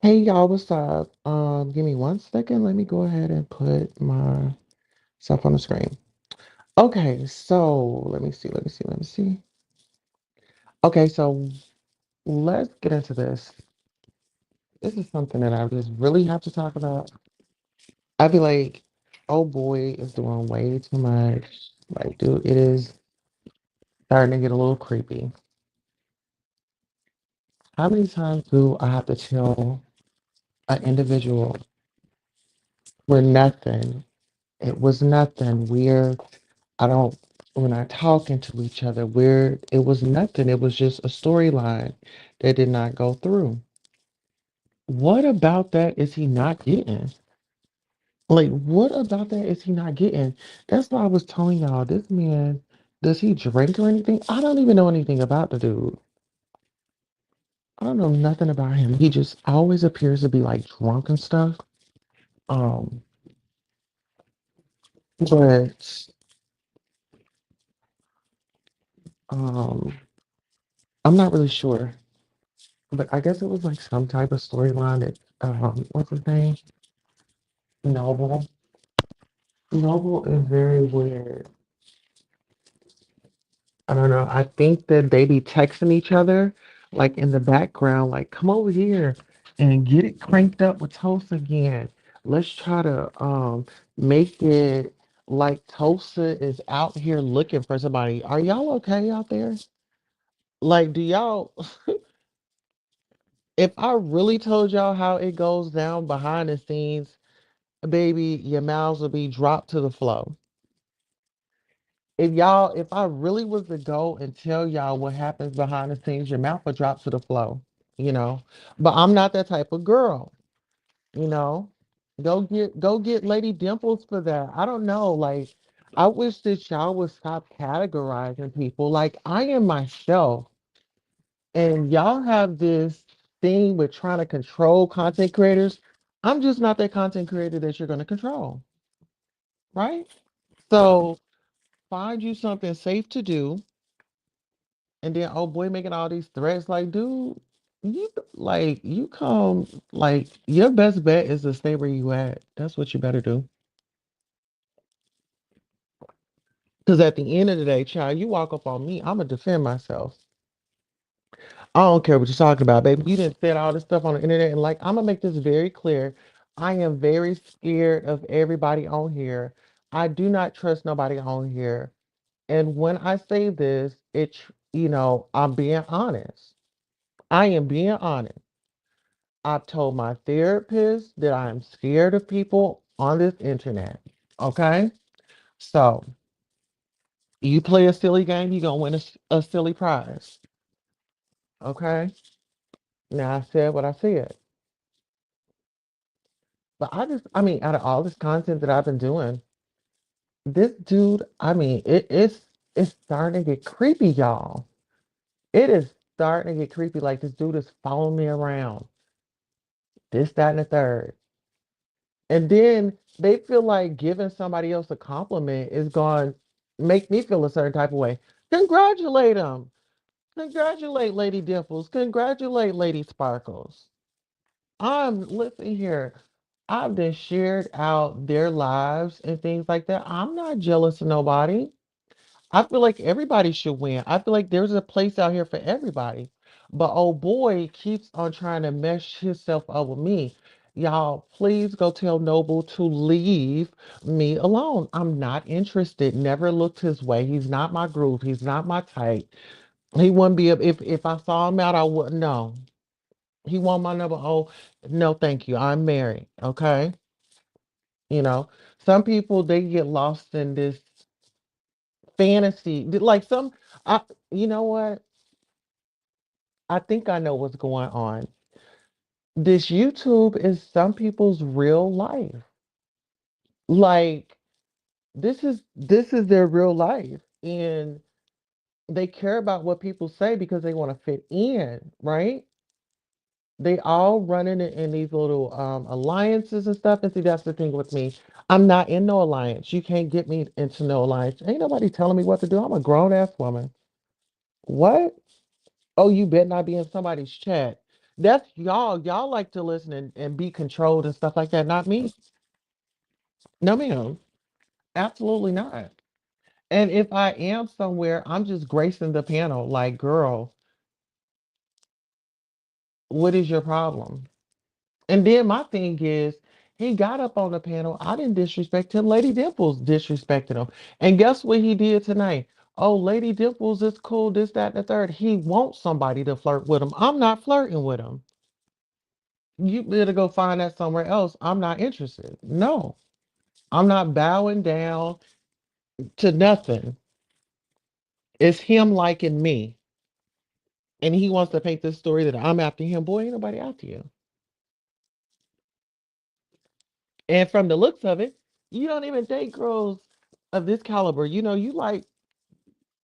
Hey y'all, what's up? Give me 1 second. Let me go ahead and put my stuff on the screen. Okay, so let me see. Okay, so let's get into this. This is something that I just really have to talk about. I feel like, oh boy, is doing way too much. Like, dude, it is starting to get a little creepy. How many times do I have to tell an individual we're nothing? It was nothing. I don't, we're not talking to each other. It was nothing. It was just a storyline that did not go through. What about that is he not getting? Like, what about that is he not getting? That's why I was telling y'all, this man, does he drink or anything? I don't even know anything about the dude. I don't know nothing about him. He just always appears to be like drunk and stuff. Um, but um, I'm not really sure. But I guess it was like some type of storyline that what's his name? Noble. Noble is very weird. I don't know. I think that they be texting each other like in the background, like, come over here and get it cranked up with Toast again. Let's try to make it like Tosa is out here looking for somebody. Are y'all okay out there? Like, do y'all if I really told y'all how it goes down behind the scenes, baby, your mouths will be dropped to the floor. If I really was to go and tell y'all what happens behind the scenes, your mouth would drop to the floor, you know. But I'm not that type of girl, you know. Go get Lady Dimples for that. I don't know. Like, I wish that y'all would stop categorizing people. Like, I am myself, and y'all have this thing with trying to control content creators. I'm just not that content creator that you're gonna control, right? So find you something safe to do. And then oh boy making all these threats like, dude, you come like your best bet is to stay where you at. That's what you better do. Because at the end of the day, child, you walk up on me, I'ma defend myself. I don't care what you're talking about, baby. You didn't said all this stuff on the internet, and like I'm gonna make this very clear. I am very scared of everybody on here. I do not trust nobody on here. And when I say this, I'm being honest. I am being honest. I've told my therapist that I am scared of people on this internet. Okay? So you play a silly game, you're gonna win a silly prize. Okay? Now I said what I said. But I mean, out of all this content that I've been doing, this dude, I mean, it's starting to get creepy, y'all. It is starting to get creepy. Like this dude is following me around. This, that, and the third. And then they feel like giving somebody else a compliment is going to make me feel a certain type of way. Congratulate them. Congratulate Lady Dimples. Congratulate Lady Sparkles. Listen here. I've been shared out their lives and things like that. I'm not jealous of nobody. I feel like everybody should win. I feel like there's a place out here for everybody. But old boy keeps on trying to mesh himself up with me. Y'all, please go tell Noble to leave me alone. I'm not interested. Never looked his way. He's not my groove. He's not my type. He wouldn't be if I saw him out, I wouldn't know. He want my number. Oh, no, thank you. I'm married. Okay. You know, some people they get lost in this fantasy. Like I, you know what? I think I know what's going on. This YouTube is some people's real life. Like this is their real life, and they care about what people say because they want to fit in, right? They all running in these little alliances and stuff. And see, that's the thing with me. I'm not in no alliance. You can't get me into no alliance. Ain't nobody telling me what to do. I'm a grown ass woman. What? Oh, you better not be in somebody's chat. That's y'all. Y'all like to listen and be controlled and stuff like that. Not me. No, ma'am. Absolutely not. And if I am somewhere, I'm just gracing the panel. Like, girl, what is your problem? And then my thing is, he got up on the panel. I didn't disrespect him. Lady Dimples disrespected him. And guess what he did tonight? Oh, Lady Dimples is cool, this, that, and the third. He wants somebody to flirt with him. I'm not flirting with him. You better go find that somewhere else. I'm not interested. No, I'm not bowing down to nothing. It's him liking me. And he wants to paint this story that I'm after him. Boy, ain't nobody after you. And from the looks of it, you don't even date girls of this caliber. You like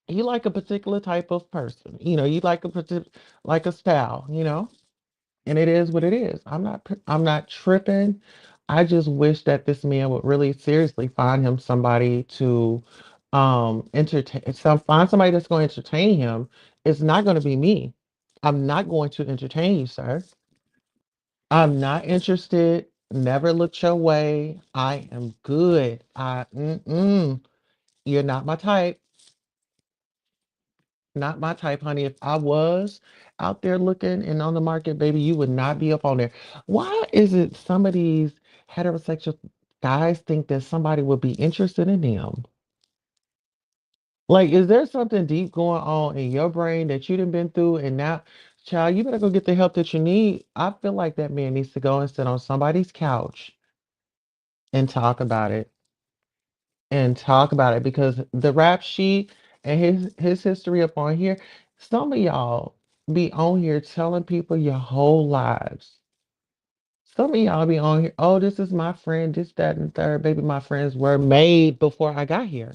a particular type of person. You like a particular like a style, and it is what it is. I'm not tripping. I just wish that this man would really seriously find him somebody to entertain find somebody that's going to entertain him. It's not going to be me. I'm not going to entertain you, sir. I'm not interested. Never looked your way. I am good. You're not my type. Not my type, honey. If I was out there looking and on the market, baby, you would not be up on there. Why is it some of these heterosexual guys think that somebody would be interested in them? Like, is there something deep going on in your brain that you done been through and now, child, you better go get the help that you need. I feel like that man needs to go and sit on somebody's couch and talk about it because the rap sheet and his history up on here, some of y'all be on here telling people your whole lives. Some of y'all be on here, oh, this is my friend, this, that, and third. Baby, my friends were made before I got here.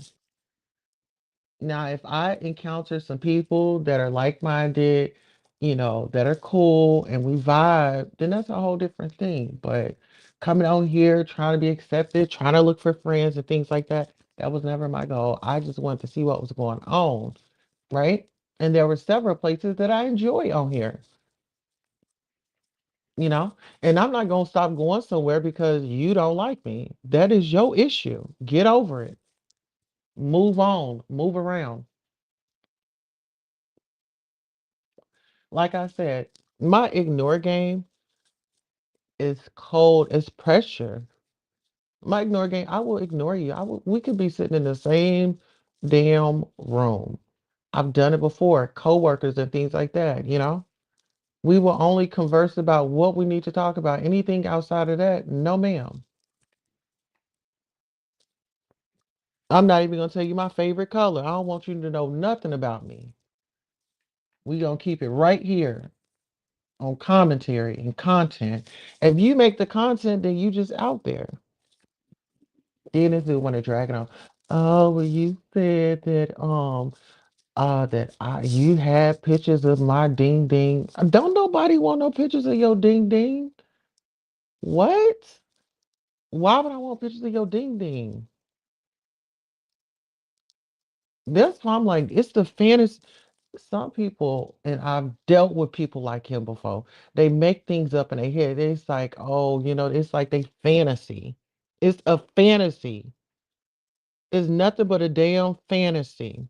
Now, if I encounter some people that are like-minded, that are cool and we vibe, then that's a whole different thing. But coming on here, trying to be accepted, trying to look for friends and things like that, that was never my goal. I just wanted to see what was going on, right? And there were several places that I enjoy on here, you know? And I'm not going to stop going somewhere because you don't like me. That is your issue. Get over it. Move on, move around. Like I said, my ignore game is cold as pressure. My ignore game, I will ignore you. We could be sitting in the same damn room. I've done it before, coworkers and things like that. We will only converse about what we need to talk about. Anything outside of that, no ma'am. I'm not even gonna tell you my favorite color. I don't want you to know nothing about me. We gonna keep it right here on commentary and content. If you make the content, then you just out there. Dennis do want to drag it on. Oh, well, you said that you had pictures of my ding ding. Don't nobody want no pictures of your ding ding. What? Why would I want pictures of your ding ding? That's why I'm like, it's the fantasy. some people, and I've dealt with people like him before, they make things up in their head. It's like, oh, it's like they fantasy. It's a fantasy. It's nothing but a damn fantasy.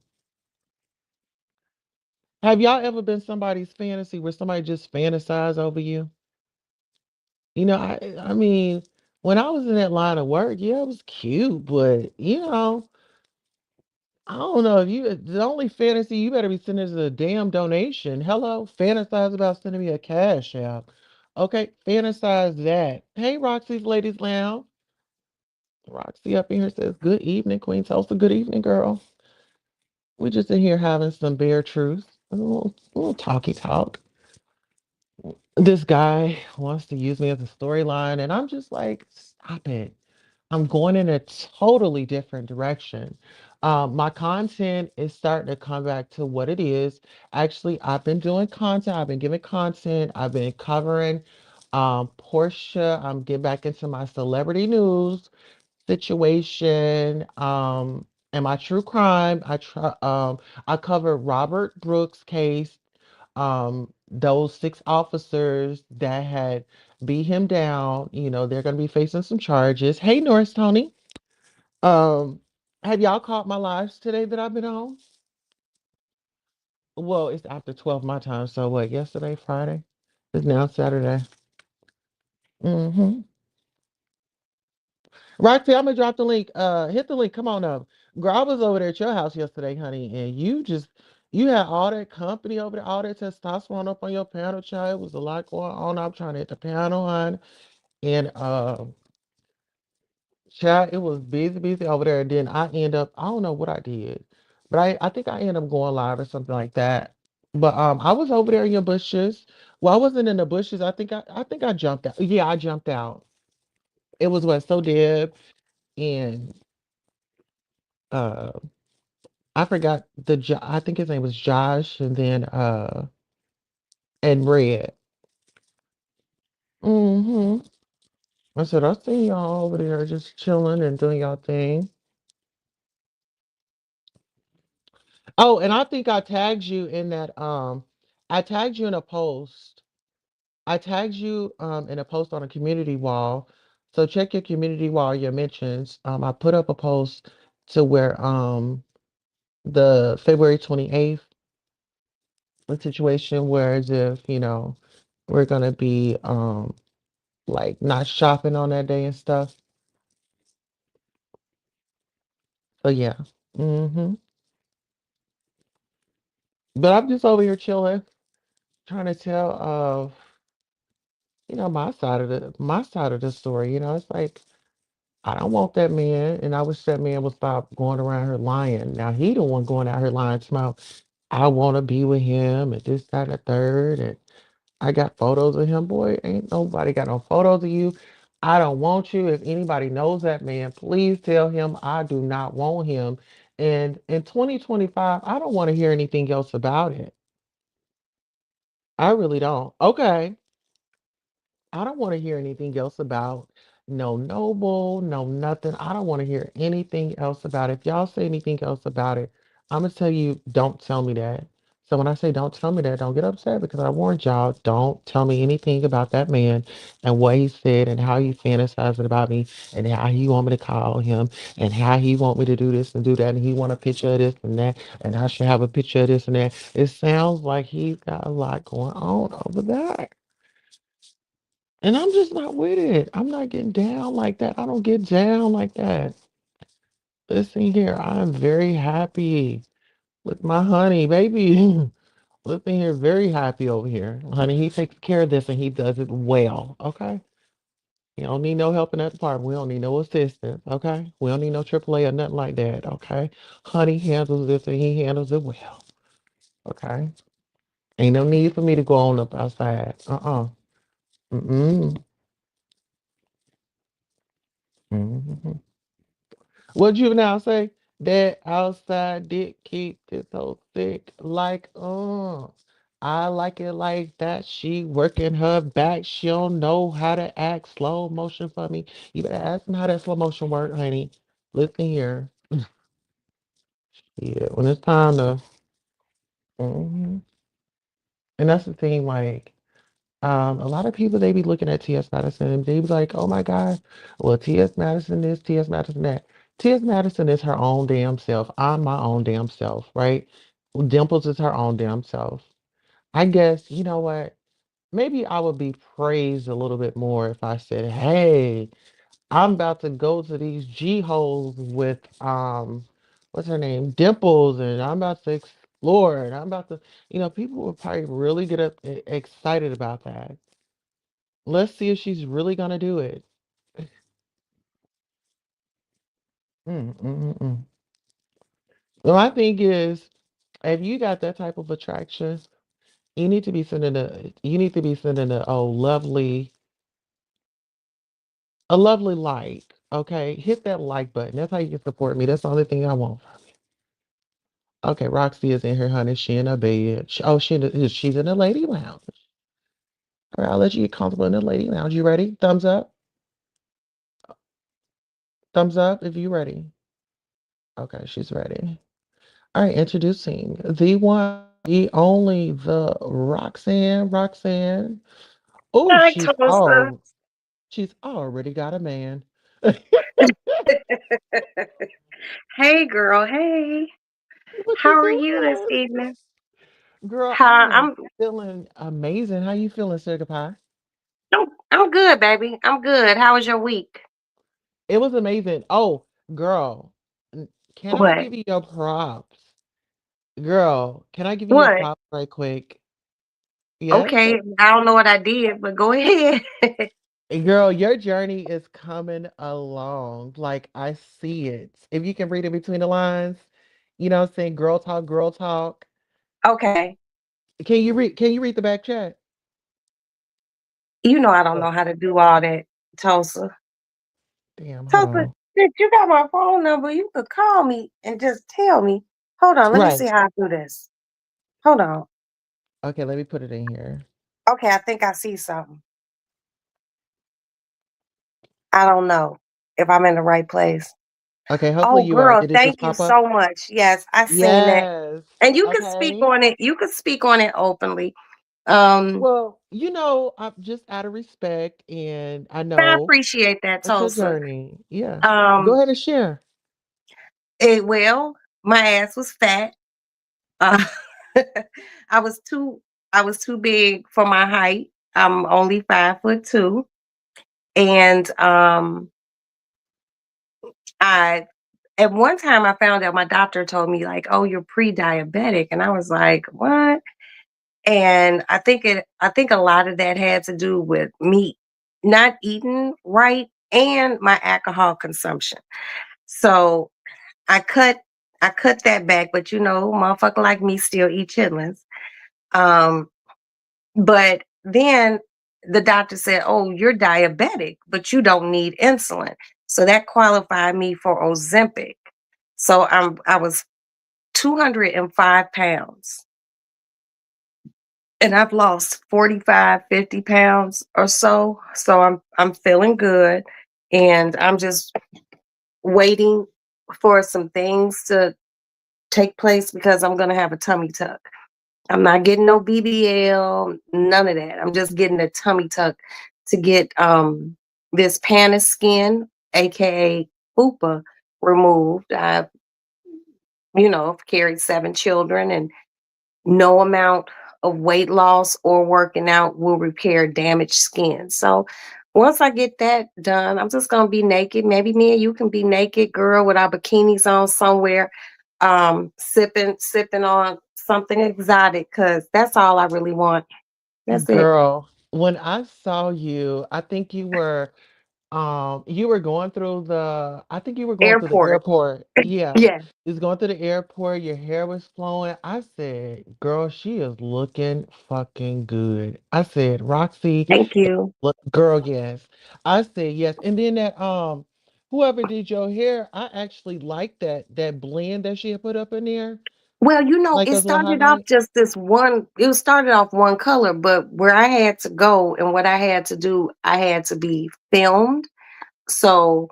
Have y'all ever been somebody's fantasy where somebody just fantasize over you? I mean, when I was in that line of work, yeah, it was cute, but I don't know if the only fantasy you better be sending is a damn donation. Hello, fantasize about sending me a cash app. Okay, fantasize that. Hey, Roxy's Ladies Lounge. Roxy up in here says, "Good evening, Queen Tulsa. Good evening, girl. We just in here having some bare truth, a little talky talk. This guy wants to use me as a storyline, and I'm just like, stop it. I'm going in a totally different direction. My content is starting to come back to what it is. Actually, I've been doing content. I've been giving content. I've been covering Portia. I'm getting back into my celebrity news situation. And my true crime. I covered Robert Brooks' case. Those six officers that had beat him down, they're going to be facing some charges. Hey, Norris Tony. Um, have y'all caught my lives today that I've been on? Well, it's after 12 my time. So what, yesterday, Friday? It's now Saturday. Mm-hmm. Roxy, I'm gonna drop the link. Hit the link. Come on up. Girl, I was over there at your house yesterday, honey, and you had all that company over there, all that testosterone up on your panel, child. It was a lot going on. I'm trying to hit the panel, hon. And child, it was busy, busy over there. And then I don't know what I did, but I think I ended up going live or something like that. But I was over there in your bushes. Well, I wasn't in the bushes. I think I jumped out. Yeah, I jumped out. It was what So Deb and uh I forgot I think his name was Josh and then and Red. Mm-hmm. I said I seen y'all over there just chilling and doing y'all thing. Oh, and I think I tagged you in that I tagged you in a post. I tagged you in a post on a community wall. So check your community wall, your mentions. I put up a post to where the February 28th the situation where as if, we're gonna be like not shopping on that day and stuff. So yeah. hmm But I'm just over here chilling, trying to tell my side of the story. It's like I don't want that man, and I wish that man would stop going around here lying. Now he the one going out here lying to my I want to be with him and this, that, and the third. And I got photos of him. Boy, ain't nobody got no photos of you. I don't want you. If anybody knows that man, please tell him I do not want him. And in 2025, I don't want to hear anything else about it. I really don't. Okay. I don't want to hear anything else about no Noble, no nothing. I don't want to hear anything else about it. If y'all say anything else about it, I'm gonna tell you, don't tell me that. So when I say don't tell me that, don't get upset because I warned y'all, don't tell me anything about that man and what he said and how he fantasized about me and how he want me to call him and how he want me to do this and do that and he want a picture of this and that and I should have a picture of this and that. It sounds like he's got a lot going on over there. And I'm just not with it. I'm not getting down like that. I don't get down like that. Listen here, I'm very happy with my honey, baby. Listen here, very happy over here. Honey, he takes care of this and he does it well. Okay. You don't need no help in that department. We don't need no assistance. Okay. We don't need no AAA or nothing like that. Okay. Honey handles this and he handles it well. Okay. Ain't no need for me to go on up outside. Mm-mm. Mm-mm. What Juvenile say? That outside dick keep this whole thick like I like it like that. She working her back. She don't know how to act slow motion for me. You better ask me how that slow motion work, honey. Listen here. Yeah, when it's time to Mhm. And that's the thing, like, a lot of people they be looking at T.S. Madison and they be like, "Oh my God, well T.S. Madison this, T.S. Madison that." T.S. Madison is her own damn self. I'm my own damn self, right? Dimples is her own damn self. I guess you know what? Maybe I would be praised a little bit more if I said, "Hey, I'm about to go to these G holes with what's her name? Dimples, and I'm about to explore and I'm about to, people would probably really get excited about that. Let's see if she's really gonna do it. Mm. Well, my thing is, if you got that type of attraction, you need to be sending a lovely like. Okay, hit that like button. That's how you can support me. That's the only thing I want. Okay, Roxy is in here, honey. She in her bed. She's in the lady lounge. All right, I'll let you get comfortable in the lady lounge. You ready? Thumbs up. Thumbs up if you ready. Okay, she's ready. All right, introducing the one, the only, the Roxanne. Roxanne. Oh, Hi, Tulsa. she's already got a man. Hey, girl. Hey. What How you are you this doing? evening? Girl, I Hi, am feeling amazing. How you feeling, Sugar Pie? I'm good, baby. I'm good. How was your week? It was amazing. Oh, girl, can I What? give you your props? Girl, can I give you your What? props right quick? Yes? Okay. I don't know what I did, but go ahead. Girl, your journey is coming along. Like I see it. If you can read it between the lines, you know what I'm saying? Girl talk, girl talk. Okay. Can you read the back chat? You know I don't Oh, know how to do all that, Tulsa. damn, hold Tulsa, on. you got my phone number. You could call me and just tell me. Hold on. Let me Right. see how I do this. Hold on. Okay, let me put it in here. Okay. I think I see something. I don't know if I'm in the right place. Okay, hopefully Oh, you are. girl, Did it just thank you pop up? so much. Yes, I seen that. Yes. And you can speak Okay. on it. You can speak on it openly. Um, Well, I'm just out of respect, and I I know appreciate that, it's a Tulsa. journey. Yeah. Go Um, ahead and share. well, my ass was fat. Uh, I was too I was too big for my height. I'm only 5'2". And I at one time I found out my doctor told me like, oh, you're pre-diabetic. And I was like, what? And I think a lot of that had to do with me not eating right and my alcohol consumption. So I cut I cut that back, but motherfucker like me still eat chitlins. Um, but then the doctor said, "Oh, you're diabetic, but you don't need insulin." So that qualified me for Ozempic. So I was 205 pounds and I've lost 45, 50 pounds or so. So I'm feeling good and I'm just waiting for some things to take place because I'm gonna have a tummy tuck. I'm not getting no BBL, none of that. I'm just getting a tummy tuck to get this Panis skin, aka fupa, removed. I've, carried 7 children and no amount of weight loss or working out will repair damaged skin. So once I get that done, I'm just gonna be naked. Maybe me and you can be naked, girl, with our bikinis on somewhere, sipping on something exotic, because that's all I really want. That's it. Girl, when I saw you, I think you were going through the Airport. airport. Yeah. Yeah. You was going through the airport, your hair was flowing. I said, girl, she is looking fucking good. I said, Roxy, Thank you. look, girl, yes. I said yes. And then whoever did your hair, I actually like that blend that she had put up in there. Well, Like it those little started off highlights. just this one. It started off one color, but where I had to go and what I had to do, I had to be filmed. So,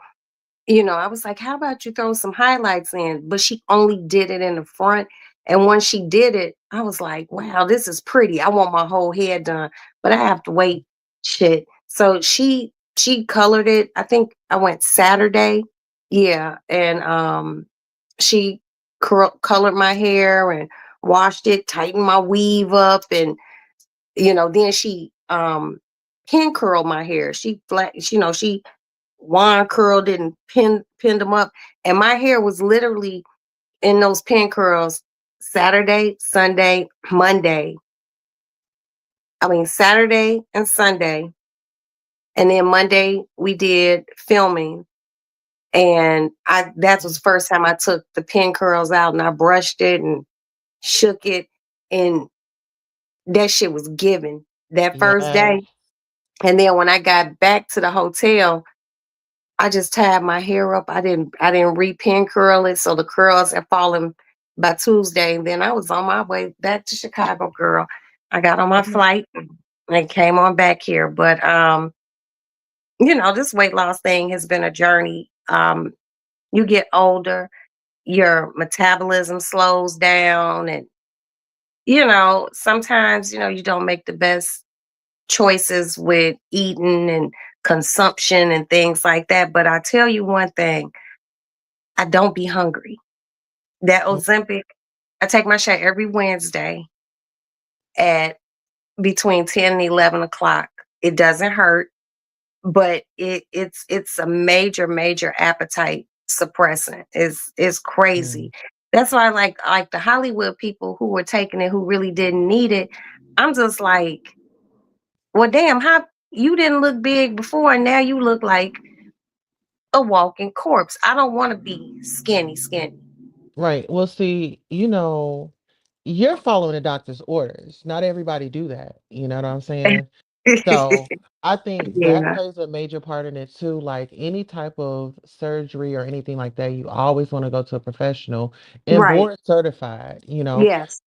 I was like, how about you throw some highlights in? But she only did it in the front. And once she did it, I was like, wow, this is pretty. I want my whole head done, but I have to wait. Shit. So she colored it. I think I went Saturday. Yeah. And she colored my hair and washed it, tightened my weave up, and then she pin curled my hair. She flat, she wand curled it and pinned them up. And my hair was literally in those pin curls Saturday, Sunday, Monday. I mean Saturday and Sunday. And then Monday we did filming. And I that was the first time I took the pin curls out and I brushed it and shook it. And that shit was given that first Yeah. day. And then when I got back to the hotel, I just tied my hair up. I didn't re-pin curl it, so the curls had fallen by Tuesday. And then I was on my way back to Chicago, girl. I got on my Okay. flight and came on back here. But this weight loss thing has been a journey. You get older, your metabolism slows down, and sometimes you don't make the best choices with eating and consumption and things like that. But I tell you one thing, I don't be hungry. That Mm. Ozempic, I take my shot every Wednesday at between 10 and 11 o'clock. It doesn't hurt, but it's a major, major appetite suppressant. It's Mm. crazy. That's why like the Hollywood people who were taking it who really didn't need it. I'm just like, well, damn, how you didn't look big before and now you look like a walking corpse. I don't want to be skinny, skinny. Right. Well, see, you're following the doctor's orders. Not everybody do that. You know what I'm saying? So I think that Yeah, plays a major part in it too. Like any type of surgery or anything like that, you always want to go to a professional and right. board certified. Yes.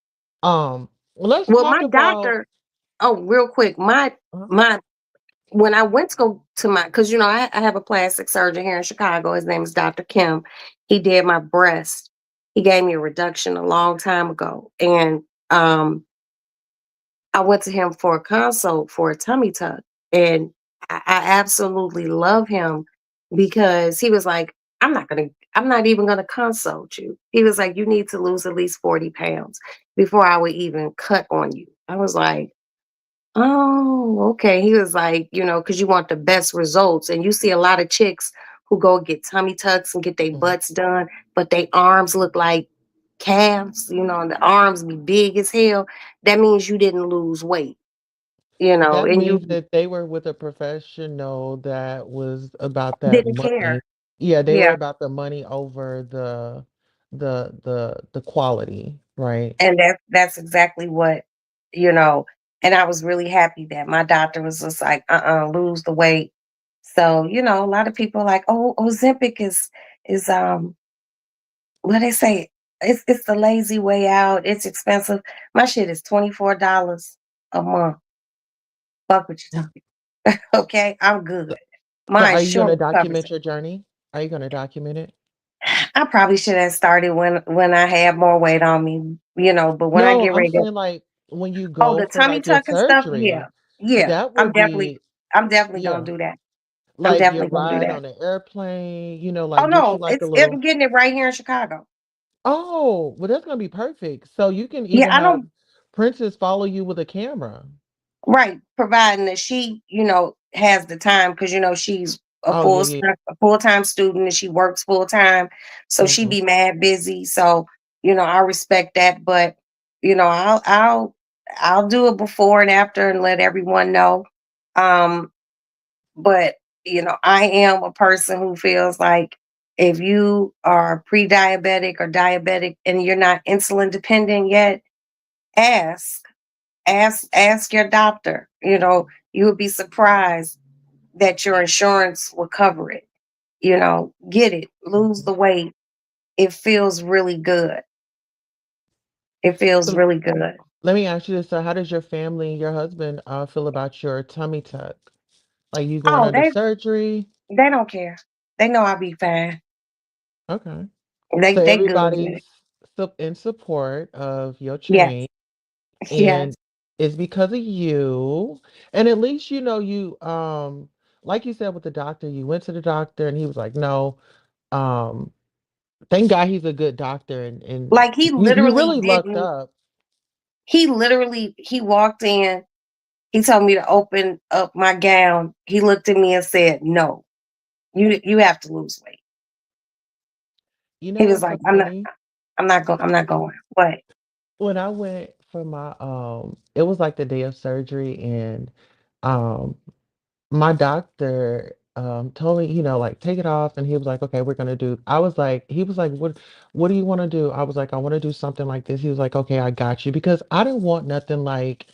Let's Well, talk my about doctor, oh, real quick, uh, my when I went to go to my, because I have a plastic surgeon here in Chicago. His name is Dr. Kim. He did my breast. He gave me a reduction a long time ago. And I went to him for a consult for a tummy tuck. And I absolutely love him because he was like, I'm not even gonna consult you. He was like, you need to lose at least 40 pounds before I would even cut on you. I was like, oh, okay. He was like, because you want the best results. And you see a lot of chicks who go get tummy tucks and get their mhm. butts done, but their arms look like calves, and the arms be big as hell. That means you didn't lose weight, That and you means that they were with a professional that was about that didn't care. money. Yeah, they were Yeah. about the money over the quality, right? And that's exactly what, you know, and I was really happy that my doctor was just like, lose the weight. So, a lot of people are like, oh, Ozempic is what they say, it's the lazy way out. It's expensive. My shit is $24 a month. Fuck what you talking. Okay, I'm good. So, so My are you gonna insurance covers document it. your journey? Are you gonna document it? I probably should have started when I had more weight on me, but when I No, get I'm ready to, saying like when you oh, go the for tummy like your tuck and stuff, yeah. surgery, Yeah. that I'm would definitely be I'm definitely gonna yeah, do that. I'm like your definitely gonna do ride that. on an airplane, Oh like get you no, like a I'm little getting it right here in Chicago. oh, well that's gonna be perfect. So you can Yeah, even I have don't. Princess follow you with a camera. Right, providing that she, has the time because she's Oh yeah, yeah. a full-time student and she works full time, so she Mhm. be mad busy. So I respect that, but I'll do it before and after and let everyone know. Um, but I am a person who feels like if you are pre-diabetic or diabetic and you're not insulin dependent yet, ask ask your doctor. You would be surprised that your insurance will cover it. Get it, lose Mhm. the weight. It feels really good. It feels So really good. let me ask you this. So how does your family and your husband feel about your tummy tuck? Like you going Oh, under they surgery? they don't care. They know I'll be fine. Okay. They So they good with it. everybody's in support of your Yes. change. and Yes. it's because of you. And at least you know you like you said with the doctor, you went to the doctor and he was like, no, um, thank God he's a good doctor and Like you really lucked up. he walked in, he told me to open up my gown. He looked at me and said, "No, you have to lose weight." You know He was what's like, so funny? I'm not going." But When I went for my it was like the day of surgery and um my doctor told me, like take it off and he was like, okay, we're gonna do I was like he was like, what do you want to do? I was like, I want to do something like this. He was like, okay, I got you because I didn't want nothing like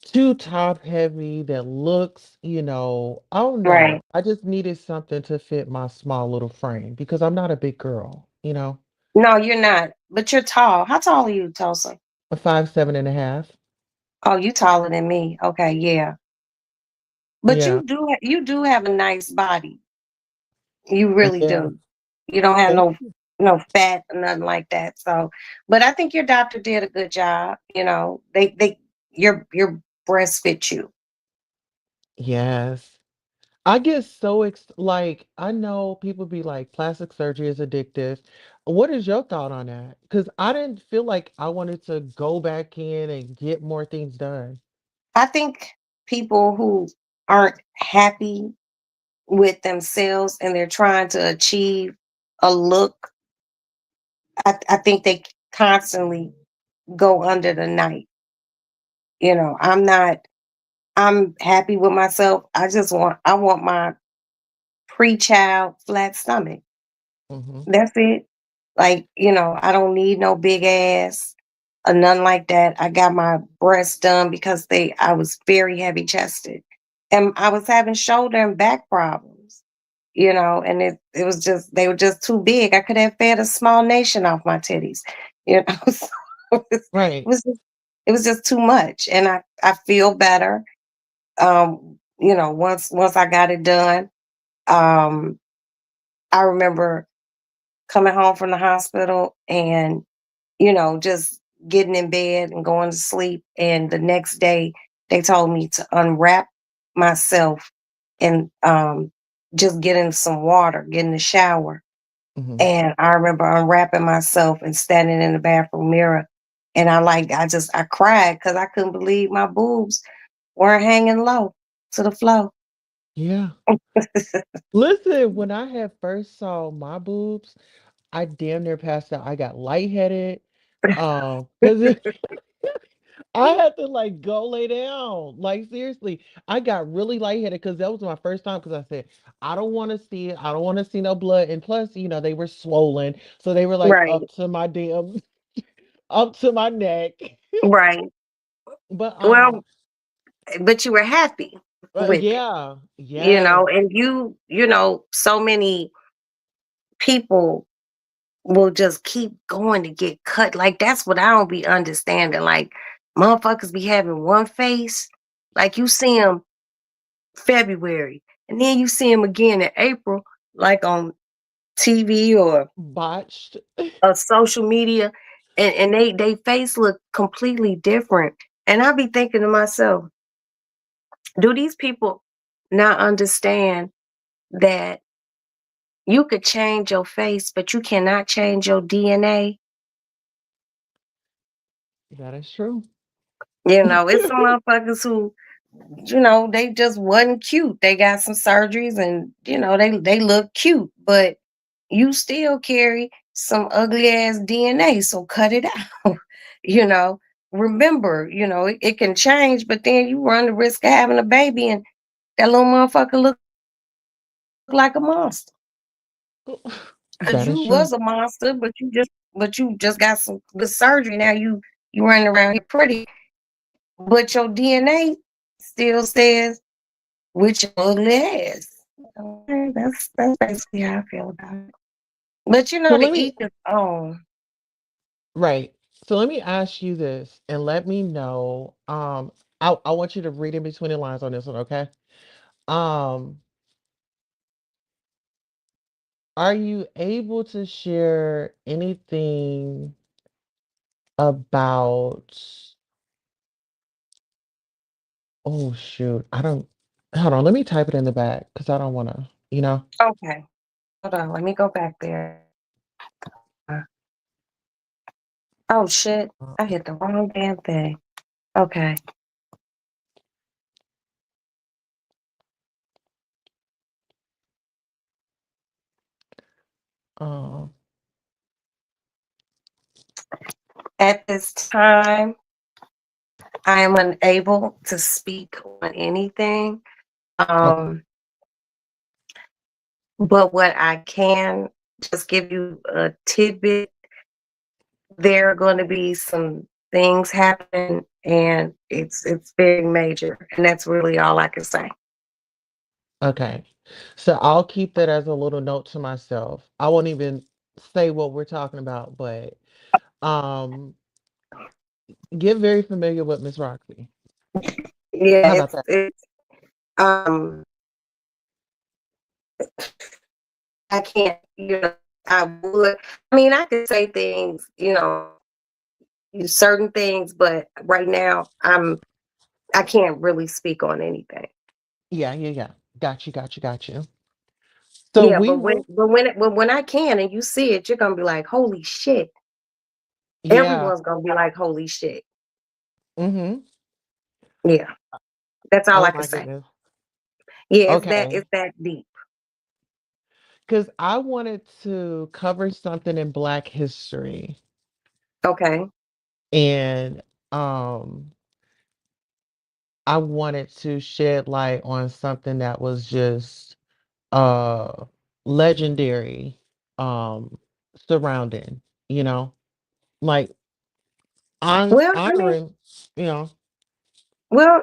too top heavy that looks, I don't right. know. I just needed something to fit my small little frame because I'm not a big girl, No, you're not. But you're tall. How tall are you, Tulsa? a 5'7.5". Oh, you taller than me. Okay, yeah. But Yeah. you do have a nice body. You really Yeah. do. You don't have Thank no fat or nothing like that. So, but I think your doctor did a good job. They your breast fit you. Yes. I get so like I know people be like plastic surgery is addictive. What is your thought on that? Because I didn't feel like I wanted to go back in and get more things done. I think people who aren't happy with themselves and they're trying to achieve a look, I think they constantly go under the knife. I'm happy with myself. I want my pre-child flat stomach. Hmm. That's it. Like, I don't need no big ass or nothing like that. I got my breasts done because I was very heavy chested. And I was having shoulder and back problems, and it was just they were just too big. I could have fed a small nation off my titties. So Right. it was just too much. And I feel better. Once I got it done. Um I remember coming home from the hospital and, just getting in bed and going to sleep. And the next day, they told me to unwrap myself and just get in some water, get in the shower. Hmm. And I remember unwrapping myself and standing in the bathroom mirror. And I cried because I couldn't believe my boobs weren't hanging low to the floor. Yeah. Listen, when I had first saw my boobs, I damn near passed out. I got lightheaded. Because I had to like go lay down. Like seriously, I got really lightheaded because that was my first time. Because I said I don't want to see it. I don't want to see no blood. And plus, they were swollen, so they were like Right, up to my damn, up to my neck. right. But Well, but you were happy with it, yeah, yes. and so many people will just keep going to get cut. Like that's what I don't be understanding. Like motherfuckers be having one face, like you see them February, and then you see them again in April, like on TV or Botched. social media, and they face look completely different. And I be thinking to myself, do these people not understand that you could change your face, but you cannot change your DNA? That is true. It's some motherfuckers who, they just wasn't cute. They got some surgeries and, they look cute, but you still carry some ugly ass DNA. So cut it out. you know, Remember, it can change, but then you run the risk of having a baby and that little motherfucker look like a monster. Cause That is you true. was a monster, but you just got some good surgery. Now you running around here pretty, but your DNA still says with your ugly ass. Okay, that's basically how I feel about it. But So to let me each his own. right. So let me ask you this and let me know. I want you to read in between the lines on this one, okay? Um, are you able to share anything about Oh shoot. I don't hold on, let me type it in the back because I don't wanna, you know. Okay. Hold on, let me go back there. Uh, Oh shit. Uh, I hit the wrong damn thing. Okay. uh, At this time, I am unable to speak on anything. okay. Um, but what I can just give you a tidbit, there are going to be some things happen and it's very major. And that's really all I can say. Okay. So I'll keep that as a little note to myself. I won't even say what we're talking about, but um get very familiar with Miss Roxy. Yeah, How about that? it's I can't, I would. I mean, I could say things, certain things, but right now I can't really speak on anything. Yeah, yeah, yeah. Got you, got you, got you. So Yeah, we but when will, but when it, when I can and you see it, you're gonna be like, holy shit. yeah. Everyone's gonna be like, holy shit. Mm-hmm. Yeah, that's all Oh I can my say. goodness. Yeah, Okay. it's that deep. Because I wanted to cover something in Black history. Okay. And um I wanted to shed light on something that was just uh legendary um surrounding, you know, like Well, I mean, honoring, you know.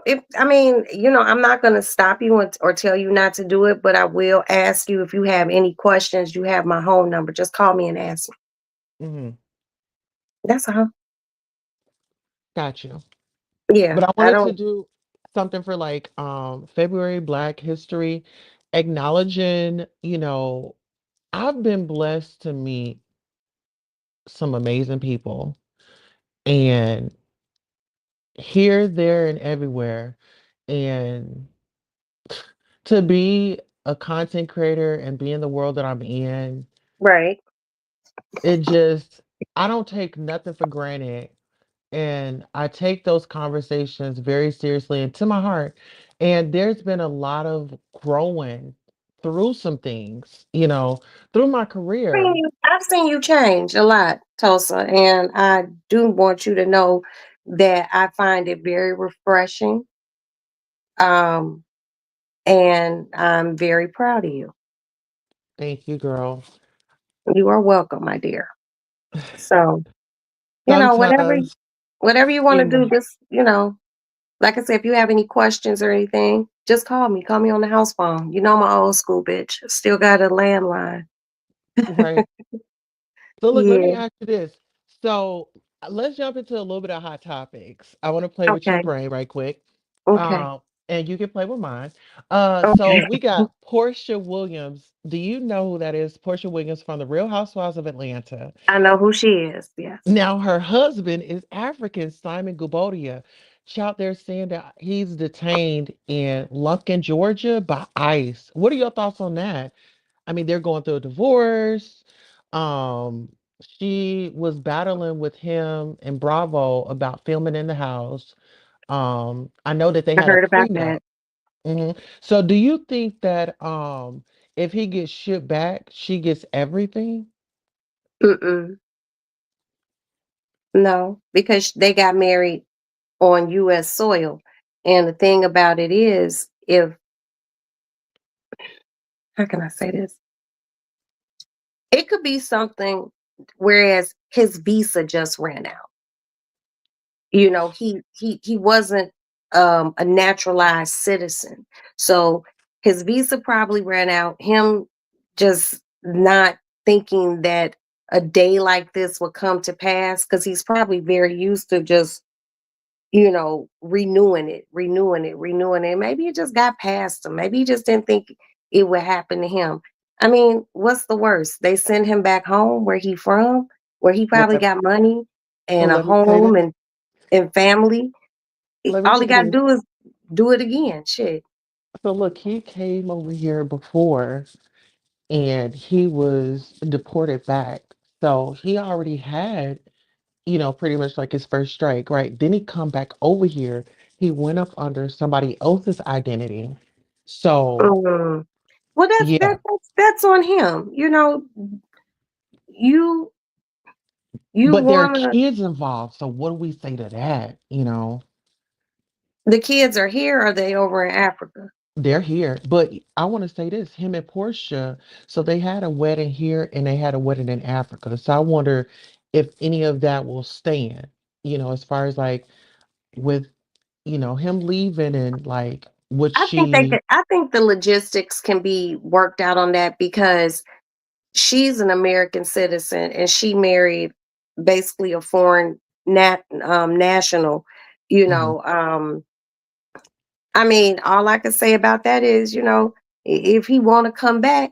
if I mean, I'm not gonna stop you or tell you not to do it, but I will ask you if you have any questions. You have my home number. Just call me and ask me. Mhm. That's all. Got you. Yeah, But I I wanted to don't. do something for like February Black History, acknowledging, I've been blessed to meet some amazing people, and here, there, and everywhere. And to be a content creator and be in the world that I'm in, Right. it just, I don't take nothing for granted. And I take those conversations very seriously and to my heart. And there's been a lot of growing through some things, through my career. I've seen you change a lot, Tulsa, and I do want you to know that I find it very refreshing. Um, and I'm very proud of you. Thank you, girl. You are welcome, my dear. So, whatever Sometimes, whatever you want you to do, know, just, like I said, if you have any questions or anything, just call me. Call me on the house phone. You know I'm an old school bitch. Still got a landline. right. So look, let me Yeah. ask you this. So let's jump into a little bit of hot topics. I want to play with your Okay. brain right quick. Okay. And you can play with mine. So Okay. we got Portia Williams. Do you know who that is? Portia Williams from the Real Housewives of Atlanta. I know who she is. Yes. Now her husband is African, Simon Gubodia. Out there saying that he's detained in Lumpkin, Georgia by ICE. What are your thoughts on that? I mean, they're going through a divorce. Um, she was battling with him and Bravo about filming in the house. I know that they I had a heard about prenup. that. So do you think that if he gets shipped back, she gets everything? Mm-mm. No, because they got married on US soil. And the thing about it is, if how can I say this? It could be something whereas his visa just ran out. He wasn't a naturalized citizen. So his visa probably ran out. Him just not thinking that a day like this would come to pass because he's probably very used to just renewing it, renewing it, renewing it. Maybe it just got past him. Maybe he just didn't think it would happen to him. I mean, what's the worst? They send him back home where he from, where he Well, probably got money well, and a let me say home this. and family. Let me All he say got to this. do is do it again. Shit. So look, he came over here before and he was deported back. So he already had, pretty much like his first strike, right? Then he come back over here. He went up under somebody else's identity. So Mm. Well, yeah, that's on him. You you but there are wanna kids involved. So what do we say to that? the kids are here, or are they over in Africa? They're here. But I want to say this, him and Portia, so they had a wedding here and they had a wedding in Africa. So I wonder if any of that will stand, as far as like with, him leaving and like would she I think the logistics can be worked out on that because she's an American citizen and she married basically a foreign national, you Mhm. know. I mean, all I can say about that is, if he want to come back,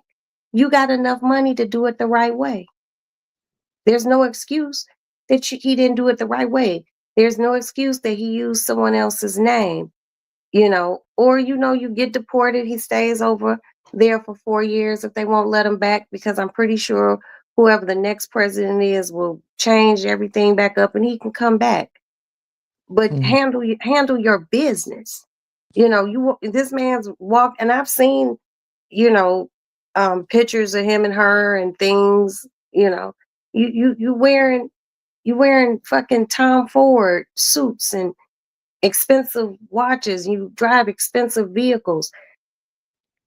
you got enough money to do it the right way. There's no excuse that he didn't do it the right way. There's no excuse that he used someone else's name, or you get deported. He stays over there for 4 years if they won't let him back, because I'm pretty sure whoever the next president is will change everything back up and he can come back. But Mhm. handle your business. This man's walk, and I've seen, you know, pictures of him and her and things. You wearing fucking Tom Ford suits and expensive watches. You drive expensive vehicles.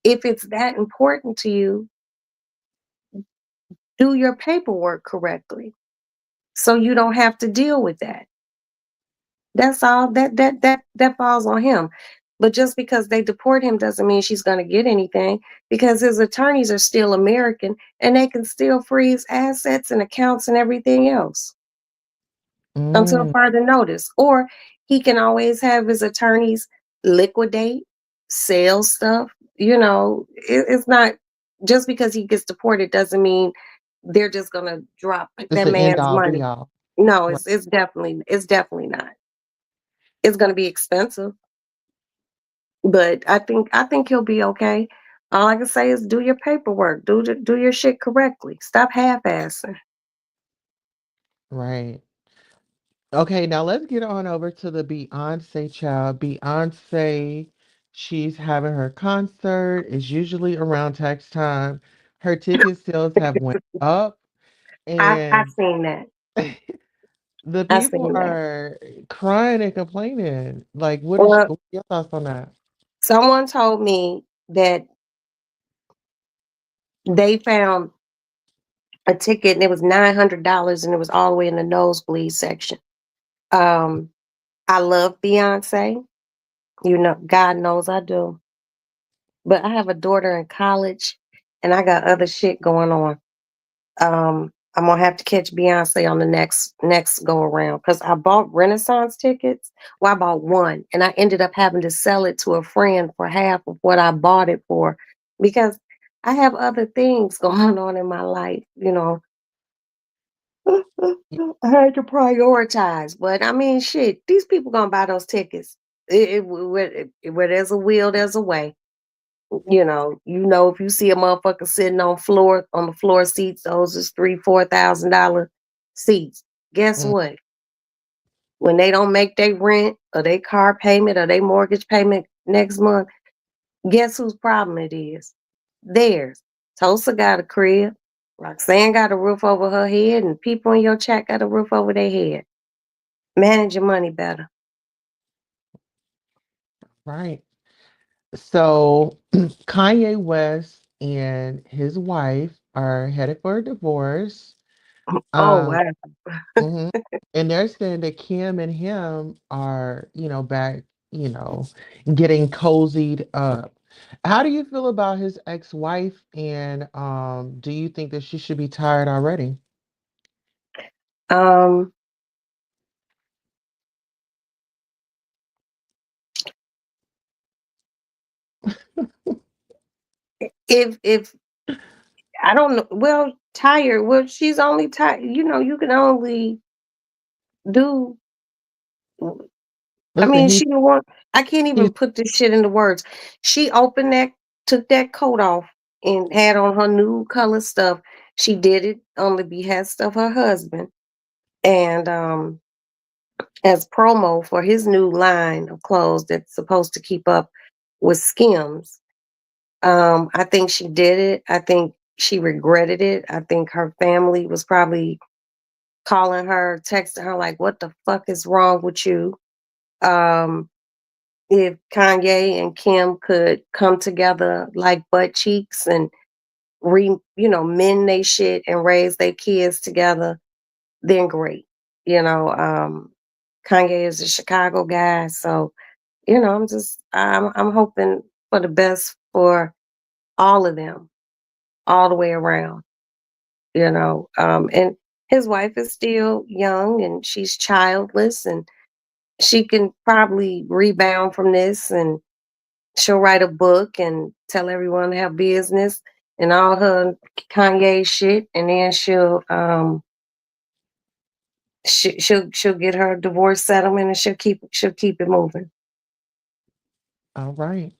If it's that important to you, do your paperwork correctly so you don't have to deal with that. That's all. That falls on him. But just because they deport him doesn't mean she's going to get anything, because his attorneys are still American and they can still freeze assets and accounts and everything else until Mm. further notice. Or he can always have his attorneys liquidate, sell stuff. It's not just because he gets deported doesn't mean they're just gonna drop It's that the end man's all be money. all. No, Right. it's definitely not. It's gonna be expensive, but I think he'll be okay. All I can say is do your paperwork, do your shit correctly. Stop half-assing. Right. Okay, now let's get on over to the Beyonce child. Beyonce, she's having her concert. It's usually around tax time. Her ticket sales have went up, I've and seen that. the I've people seen that. are crying and complaining. Like, Well, what are your thoughts on that? someone told me that they found a ticket and it was $900 and it was all the way in the nosebleed section. Um, I love Beyonce. God knows I do. But I have a daughter in college and I got other shit going on. I'm gonna have to catch Beyonce on the next go around, because I bought Renaissance tickets. Well, I bought one and I ended up having to sell it to a friend for half of what I bought it for, because I have other things going on in my life. Y- I had to prioritize. But I mean, shit, these people gonna buy those tickets. Where there's a will, there's a way. If you see a motherfucker sitting on the floor seats, those is $3,000-$4,000 seats. Guess mm, what? When they don't make their rent or their car payment or their mortgage payment next month, guess whose problem it is? Theirs. Tulsa got a crib. Roxanne got a roof over her head, and people in your chat got a roof over their head. Manage your money better. Right. So Kanye West and his wife are headed for a divorce. Oh Um, wow. mhm. And they're saying that Kim and him are, back, you know, getting cozied up. How do you feel about his ex-wife, and do you think that she should be tired already? Um, if I don't know. Well, tired. Well, she's only tired. You can only do I Listen, mean, she the one. I can't he's even put this shit into words. She opened that, took that coat off, and had on her new color stuff. She did it on the behest of her husband, and as promo for his new line of clothes that's supposed to keep up with Skims. I think she did it. I think she regretted it. I think her family was probably calling her, texting her like, "What the fuck is wrong with you?" Um, if Kanye and Kim could come together like butt cheeks and mend they shit and raise their kids together, then great. Kanye is a Chicago guy, so I'm hoping for the best for all of them, all the way around. And his wife is still young and she's childless, and she can probably rebound from this, and she'll write a book and tell everyone to have business and all her Kanye shit, and then she'll get her divorce settlement, and she'll keep it moving. all right.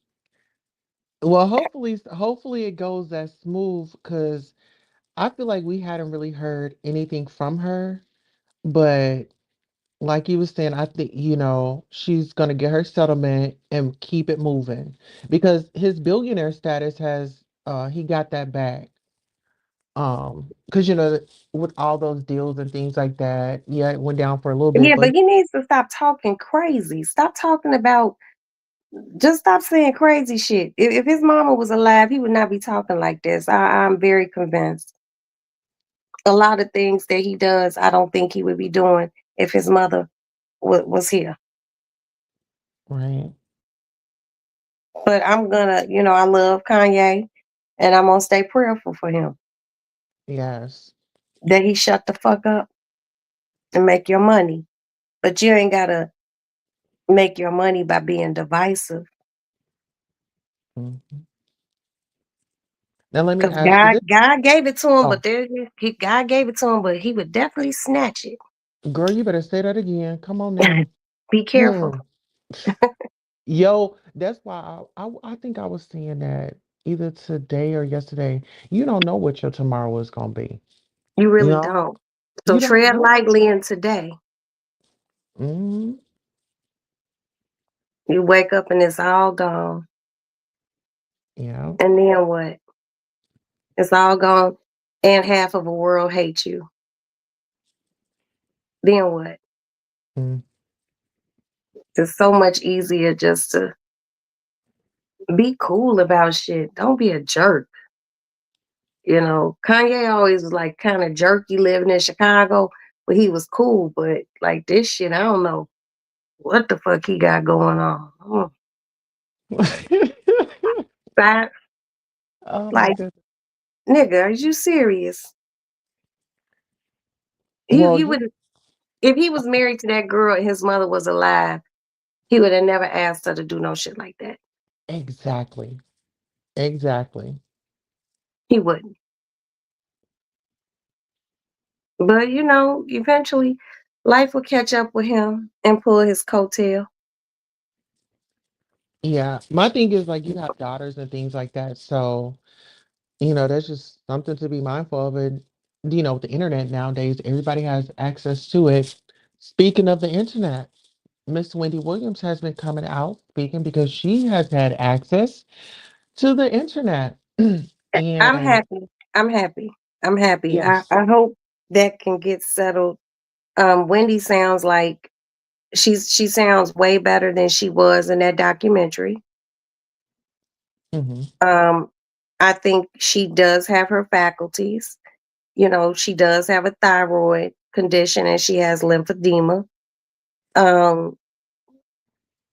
Well, hopefully it goes that smooth because I feel like we hadn't really heard anything from her. But like you was saying, I think, she's gonna get her settlement and keep it moving because his billionaire status has he got that back. Because with all those deals and things like that, yeah, it went down for a little bit, Yeah, but but he needs to stop talking crazy. Stop talking about. Just stop saying crazy shit. If his mama was alive, he would not be talking like this. I'm very convinced. A lot of things that he does, I don't think he would be doing if his mother was here. right. But I love Kanye, and I'm gonna stay prayerful for him Yes. that he shut the fuck up and make your money. But you ain't gotta make your money by being divisive. Mhm. Now let me Cause ask you this. God gave it to him, Oh, but God gave it to him, but he would definitely snatch it. girl, you better say that again. Come on now. Be careful. Hmm. Yo, that's why I think I was saying that either today or yesterday. You don't know what your tomorrow is gonna be. You You really know, don't. So you don't tread know. lightly in today. Hmm. You wake up and it's all gone. Yeah. And then what? It's all gone. And half of the world hates you. Then what? Mm. It's so much easier just to be cool about shit. Don't be a jerk. Kanye always was like kind of jerky living in Chicago, but he was cool. But like this shit, I don't know what the fuck he got going on. That, Oh my like, goodness. nigga, are you serious? Well, He would, if he was married to that girl and his mother was alive, he would have never asked her to do no shit like that. exactly. Exactly. He wouldn't. But eventually life will catch up with him and pull his coattail. Yeah. My thing is like you have daughters and things like that. So, that's just something to be mindful of. And, with the internet nowadays, everybody has access to it. Speaking of the internet, Miss Wendy Williams has been coming out speaking because she has had access to the internet. I'm And happy. I'm happy. I'm happy. I, yes. I hope that can get settled. Wendy sounds like she sounds way better than she was in that documentary. Hmm. Um, I think she does have her faculties. She does have a thyroid condition and she has lymphedema. Um,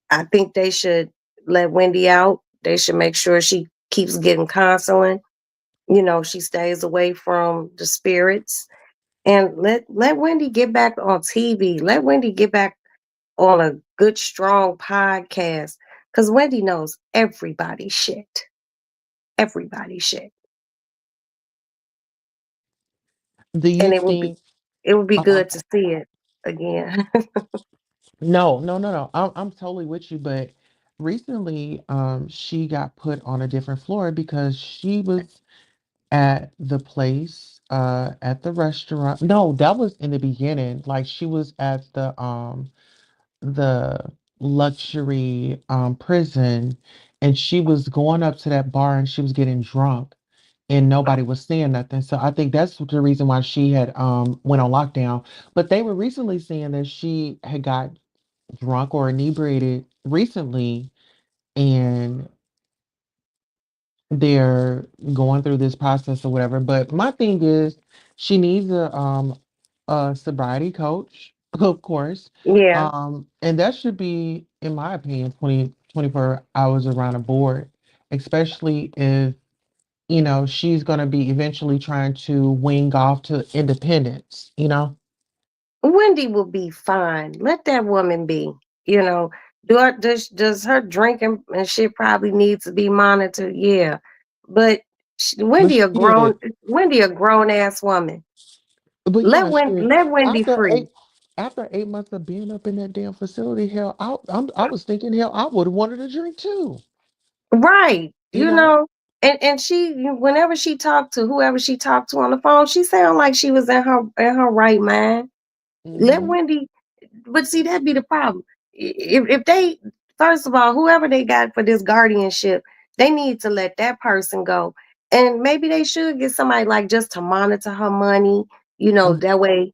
I think they should let Wendy out. They should make sure she keeps getting counseling. She stays away from the spirits, and let Wendy get back on TV. Let Wendy get back on a good, strong podcast because Wendy knows everybody shit. Everybody shit, Do and you think, it would be oh, I'm good to sorry. see it again. No, no, no, no. I'm totally with you, but recently, she got put on a different floor because she was at the place, at the restaurant. No, that was in the beginning. Like she was at the luxury prison, and she was going up to that bar and she was getting drunk and nobody was saying nothing. So I think that's the reason why she had went on lockdown. But they were recently saying that she had got drunk or inebriated recently, and they're going through this process or whatever. But my thing is, she needs a sobriety coach, of course. Yeah. And that should be, in my opinion, 24 hours around a board, especially if, she's going to be eventually trying to wing off to independence, you know? Wendy will be fine. Let that woman be. You know, does her drinking and shit probably needs to be monitored? Yeah, but But she did. Wendy a grown ass woman. But yeah, she Let Wendy after free. 8 months of being up in that damn facility, hell, I was thinking, hell, I would have wanted a drink too. Right. You You know? know, and she whenever she talked to whoever she talked to on the phone, she sounded like she was in her right mind. Let Hmm. Wendy, but see, that'd be the problem. If they, first of all, whoever they got for this guardianship, they need to let that person go. And maybe they should get somebody like just to monitor her money, that way.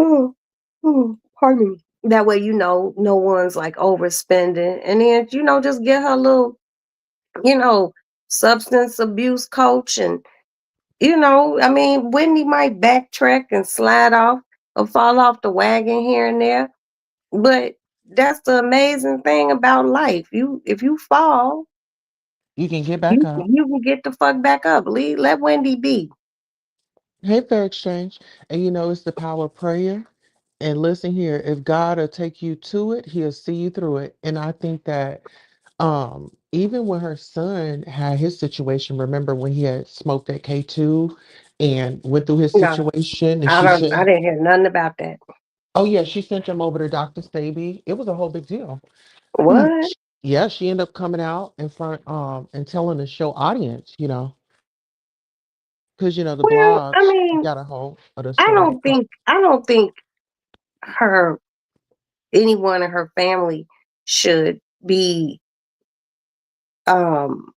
Hmm, pardon me. That way, no one's like overspending. And then, just get her a little, you know, substance abuse coach. And, I mean, Whitney might backtrack and slide off or fall off the wagon here and there. But that's the amazing thing about life. If you fall, You can get back you up. you can get the fuck back up. Let Wendy be. Hey, Fair Exchange. And it's the power of prayer. And listen here, if God will take you to it, he'll see you through it. And I think that even when her son had his situation, remember when he had smoked that K2 and went through his No, situation, and I she don't. I said, didn't hear nothing about that. oh yeah, she sent him over to Dr. Staby. It was a whole big deal. What? Yeah, she ended up coming out in front and telling the show audience, because the Well, I blogs mean, got a hold of the I story. don't think. I don't think her anyone in her family should be um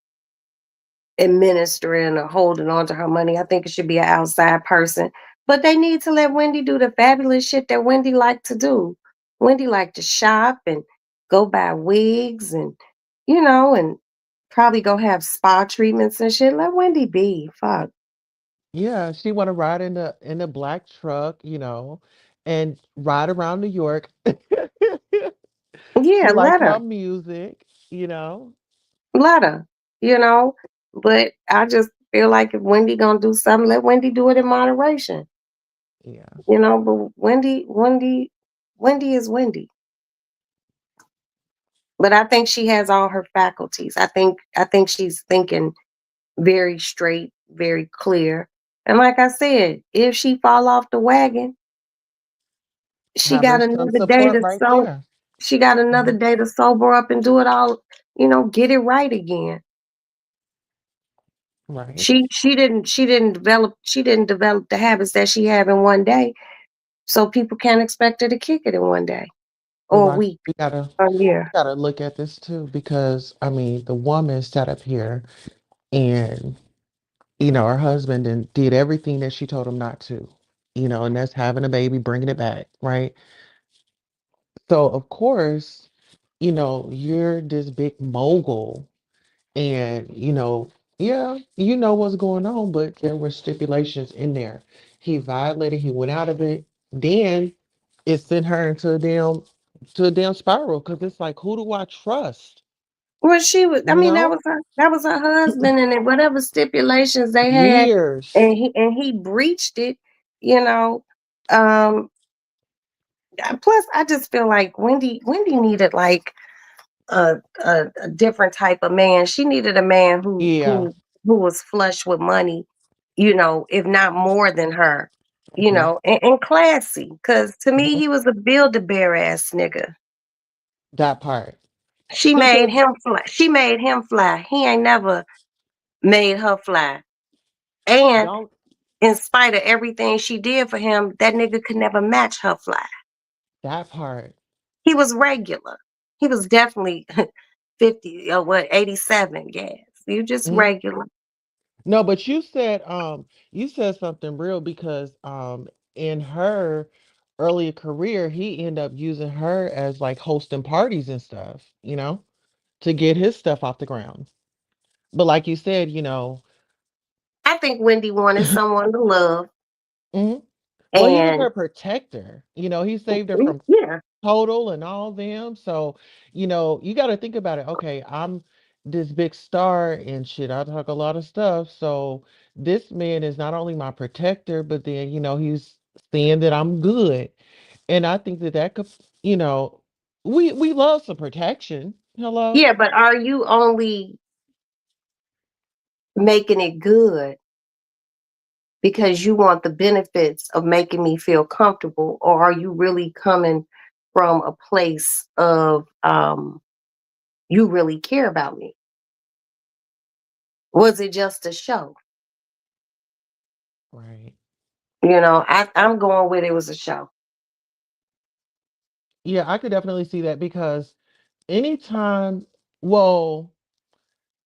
administering or holding on to her money. I think it should be an outside person. But they need to let Wendy do the fabulous shit that Wendy liked to do. Wendy liked to shop and go buy wigs and probably go have spa treatments and shit. Let Wendy be. Fuck. Yeah, she want to ride in the black truck, and ride around New York. Yeah, She like let her. her music, you know. Let her. You know. But I just feel like if Wendy gonna do something, let Wendy do it in moderation. Yeah. But Wendy is Wendy. But I think she has all her faculties. I think she's thinking very straight, very clear. And like I said, if she fall off the wagon, she Have her got some another day support to right so there. she got another Mhm. day to sober up and do it all, get it right again. Right. She didn't develop the habits that she had in one day. So people can't expect her to kick it in one day But or a watch, week we gotta or a year. gotta look at this too, because I mean the woman sat up here and her husband and did everything that she told him not to, and that's having a baby, bringing it back, right? So of course, you're this big mogul, and yeah, you know what's going on, but there were stipulations in there. He violated, he went out of it, then it sent her into a damn spiral, because it's like, who do I trust? Well, I You mean, that know? was her husband, and then whatever stipulations they had, Years. and he breached it, you know. Um, plus, I just feel like Wendy needed like a different type of man. She needed a man who Yeah. who who was flush with money, if not more than her. you Okay. know, and classy. Cause to me, Mhm. he was a build-a-bear ass nigga. That part. She made Because him fly. She made him fly. He ain't never made her fly. And don't in spite of everything she did for him, that nigga could never match her fly. that part. He was regular. He was definitely 50 or what, 87 gas. You just Mhm. regular. No, but you said something real because in her earlier career, he ended up using her as like hosting parties and stuff, to get his stuff off the ground. But like you said, I think Wendy wanted someone to love. mhm. Well, he was And her protector. He saved her from yeah, Total and all them. So, you got to think about it. Okay, I'm this big star and shit. I talk a lot of stuff. So, this man is not only my protector, but then, he's seeing that I'm good. And I think that could, you know, we love some protection. Hello? yeah, but are you only making it good because you want the benefits of making me feel comfortable, or are you really coming from a place of you really care about me? Was it just a show? Right. I'm going with it was a show. Yeah, I could definitely see that because anytime, well,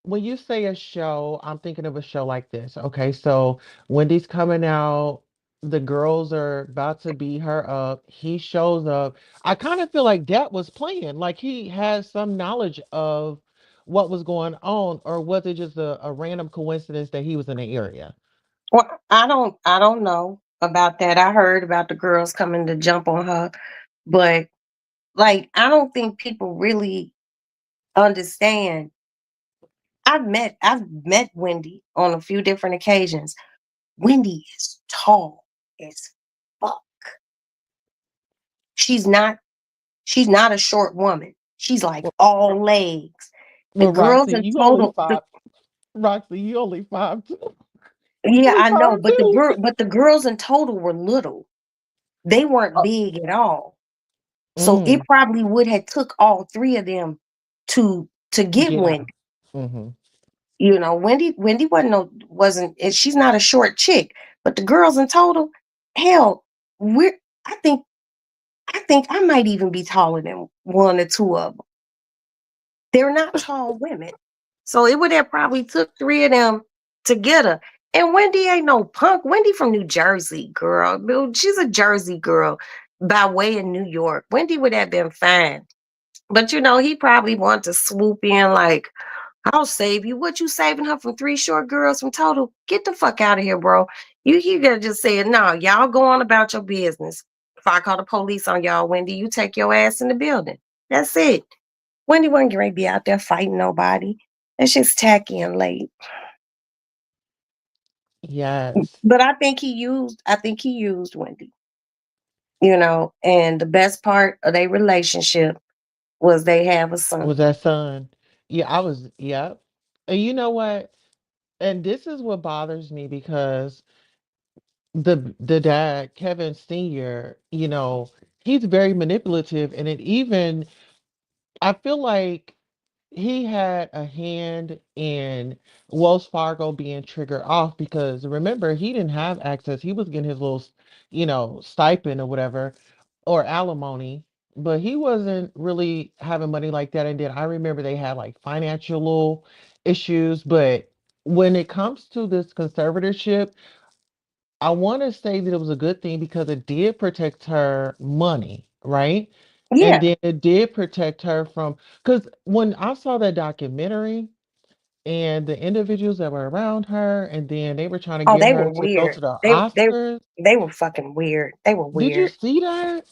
when you say a show, I'm thinking of a show like this. Okay, so Wendy's coming out, the girls are about to beat her up. He shows up. I kind of feel like that was planned. Like he has some knowledge of what was going on, or was it just a random coincidence that he was in the area? Well, I don't know about that. I heard about the girls coming to jump on her, but like I don't think people really understand. I've met Wendy on a few different occasions. Wendy is tall as fuck. She's not she's not a short woman. She's like Well, all legs. The well, girls in total Roxy, you only 5'2". yeah, You I know, five two. but the girls in total were little. They weren't Oh, big at all. So it mm, probably would have took all three of them to get get Wendy. her. Hmm. Wendy wasn't and she's not a short chick, but the girls in total, hell, we're I think I think I might even be taller than one or two of them. They're not tall women. So it would have probably took three of them to get her. And Wendy ain't no punk. Wendy from New Jersey, girl. Dude, she's a Jersey girl by way of New York. Wendy would have been fine. But he probably wanted to swoop in like, I'll save you. What you saving her from three short girls from Total? Get the fuck out of here, bro. You gotta just say it. No, y'all go on about your business. If I call the police on y'all, Wendy, you take your ass in the building. That's it. Wendy wasn't going to be out there fighting nobody. That's just tacky and late. Yes. But I think he used Wendy, and the best part of their relationship was they have a son. Was that son? Yeah, yeah. And you know what? And this is what bothers me because the dad, Kevin Sr., he's very manipulative and it even I feel like he had a hand in Wells Fargo being triggered off because remember he didn't have access. He was getting his little, stipend or whatever, or alimony, but he wasn't really having money like that. And then I remember they had like financial issues, but when it comes to this conservatorship, I want to say that it was a good thing because it did protect her money, right? And Yeah. then it did protect her from, because when I saw that documentary and the individuals that were around her, and then they were trying to Oh, get they her were to go weird. to the They Oscars. they were fucking weird. They were Did you weird. see that?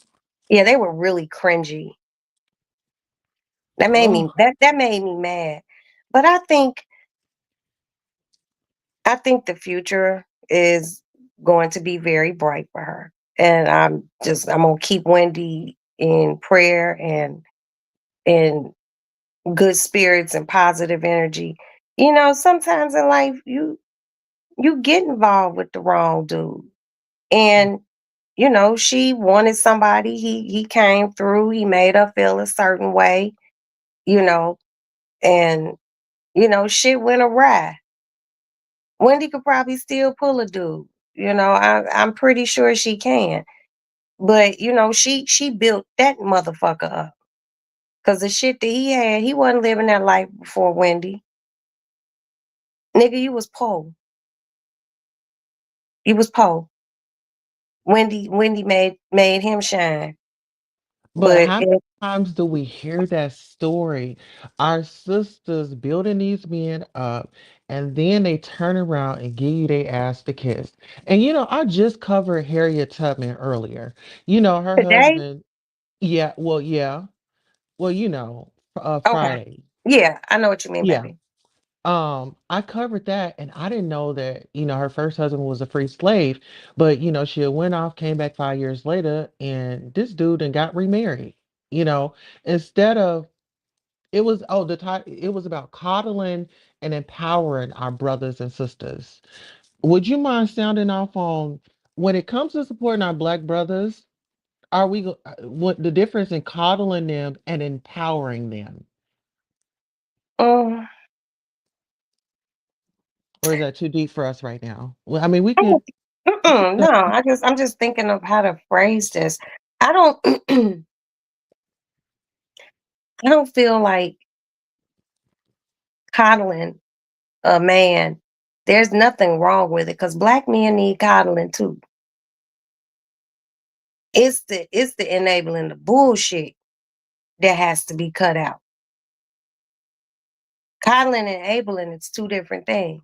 Yeah, they were really cringy. Oh, That made me mad. But I think the future is going to be very bright for her. And I'm gonna keep Wendy in prayer and good spirits and positive energy. Sometimes in life you get involved with the wrong dude. And she wanted somebody. He came through. He made her feel a certain way, you know, and shit went awry. Wendy could probably still pull a dude. I'm pretty sure she can. But she built that motherfucker up. Cause the shit that he had, he wasn't living that life before Wendy. Nigga, you was poor. You was poor. Wendy made him shine. But But how many times do we hear that story? Our sisters building these men up, and then they turn around and give you their ass to kiss. And I just covered Harriet Tubman earlier. Her today, husband, yeah, well, yeah, well, okay. Friday. Yeah, I know what you mean, Yeah. baby. I covered that, and I didn't know that, her first husband was a free slave, but she had went off, came back 5 years later, and this dude and got remarried. You know, instead of it was the title, it was about coddling and empowering our brothers and sisters. Would you mind sounding off on when it comes to supporting our black brothers? Are we what the difference in coddling them and empowering them, Mm, or is that too deep for us right now? Well, I mean, no, I'm just thinking of how to phrase this. I don't I don't feel like coddling a man. There's nothing wrong with it because black men need coddling too. It's the enabling the bullshit that has to be cut out. Coddling and enabling it's two different things.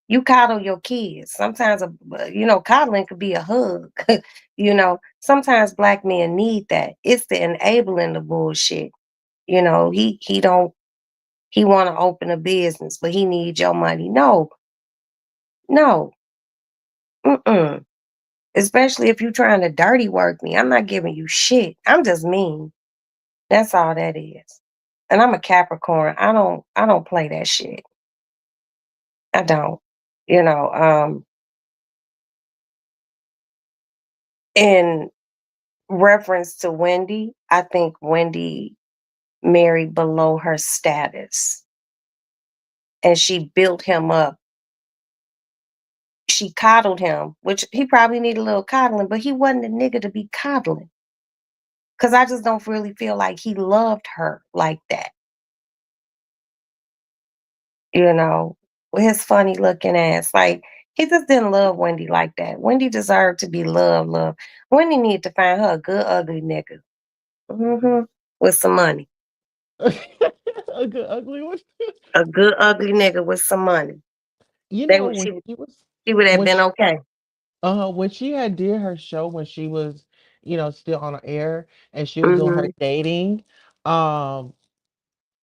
You coddle your kids. Sometimes coddling could be a hug. Sometimes black men need that. It's the enabling the bullshit. He want to open a business, but he needs your money. No, no, mm-mm. Especially if you trying to dirty work me. I'm not giving you shit. I'm just mean. That's all that is. And I'm a Capricorn. I don't play that shit. I don't. You know, in reference to Wendy, I think Wendy married below her status and she built him up. She coddled him, which he probably needed a little coddling, but he wasn't a nigga to be coddling. Cause I just don't really feel like he loved her like that, you know, with his funny looking ass. Like he just didn't love Wendy like that. Wendy deserved to be loved, love. Wendy needed to find her a good ugly nigga. hmm With some money. a good ugly one. A good ugly nigga with some money. You They know would when she she was she would have when been she okay. when she had did her show when she was still on the air and she was doing her hmm dating, um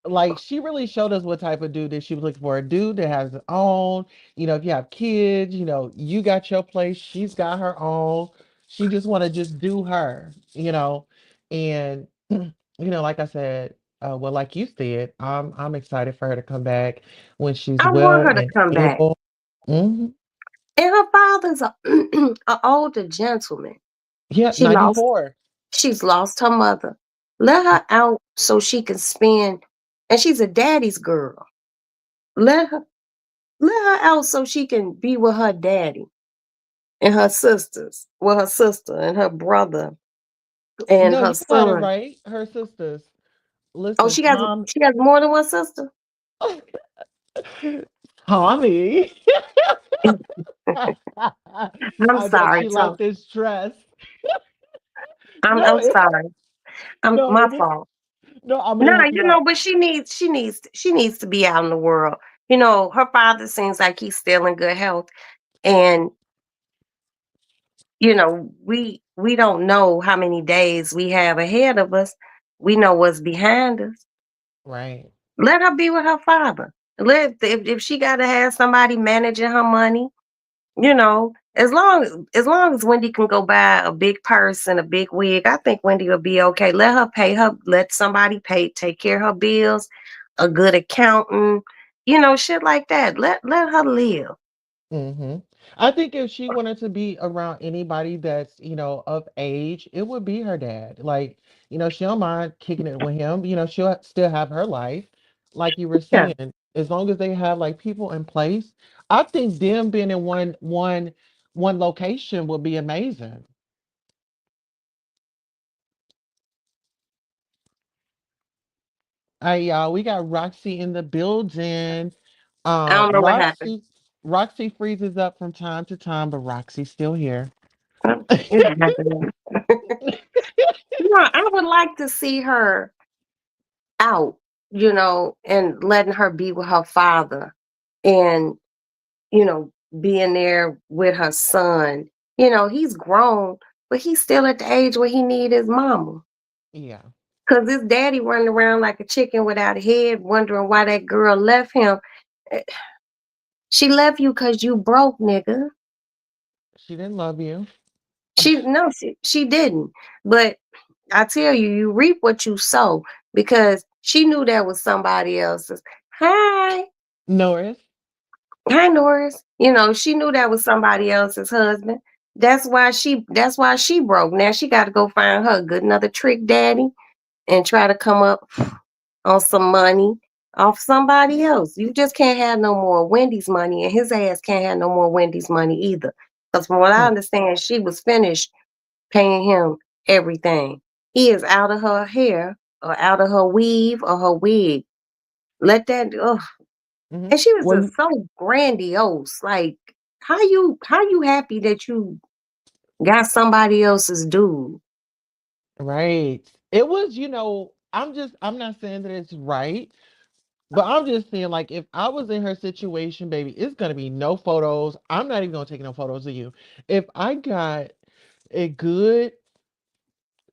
like she really showed us what type of dude that she was looking for. A dude that has his own, if you have kids, you got your place, she's got her own. She just want to just do her, and like I said, well, like you said, I'm excited for her to come back when she's I want well her to and come back. able. Hmm. And her father's a older gentleman. Yeah, She lost 94. she's lost her mother. Let her out so she can spend and she's a daddy's girl. Let her let her out so she can be with her daddy and her sisters. Well, her sister and her brother and No, her you got it son. right. Her sisters. Oh, Listen, she has more than one sister? Tommy. I'm I bet sorry, she Tom. liked this dress. I'm No, sorry. I'm no, my it is. fault. No, I'm No, gonna help you out. but she needs to be out in the world. Her father seems like he's still in good health. And we don't know how many days we have ahead of us. We know what's behind us. Right. Let her be with her father. If she got to have somebody managing her money, as long as Wendy can go buy a big purse and a big wig, I think Wendy will be okay. Let somebody take care of her bills, a good accountant, shit like that. Let her live. Mm-hmm. I think if she wanted to be around anybody that's, of age, it would be her dad. Like, she don't mind kicking it with him. She'll still have her life. Like you were Yeah. saying, as long as they have like people in place, I think them being in one location would be amazing. Hey y'all, we got Roxy in the building. I don't know what happened. Roxy freezes up from time to time, but Roxy's still here. It didn't happen. I would like to see her out, and letting her be with her father and, being there with her son. He's grown, but he's still at the age where he need his mama. Yeah. Cause his daddy running around like a chicken without a head, wondering why that girl left him. Eh, She left you cause you broke, nigga. She didn't love you. She didn't. But I tell you, you reap what you sow because she knew that was somebody else's. Hi, Norris. hi, Norris. She knew that was somebody else's husband. That's why she broke. Now she got to go find her a good another trick daddy and try to come up on some money off somebody else. You just can't have no more Wendy's money, and his ass can't have no more Wendy's money either. Because from what I Mm, understand, she was finished paying him everything. He is out of her hair or out of her weave or her wig. Let that mhm. and she was Well, just so grandiose. Like how you happy that you got somebody else's dude? right. It was, I'm not saying that it's right, but I'm just saying, like, if I was in her situation, baby, it's gonna be no photos. I'm not even gonna take no photos of you. If I got a good,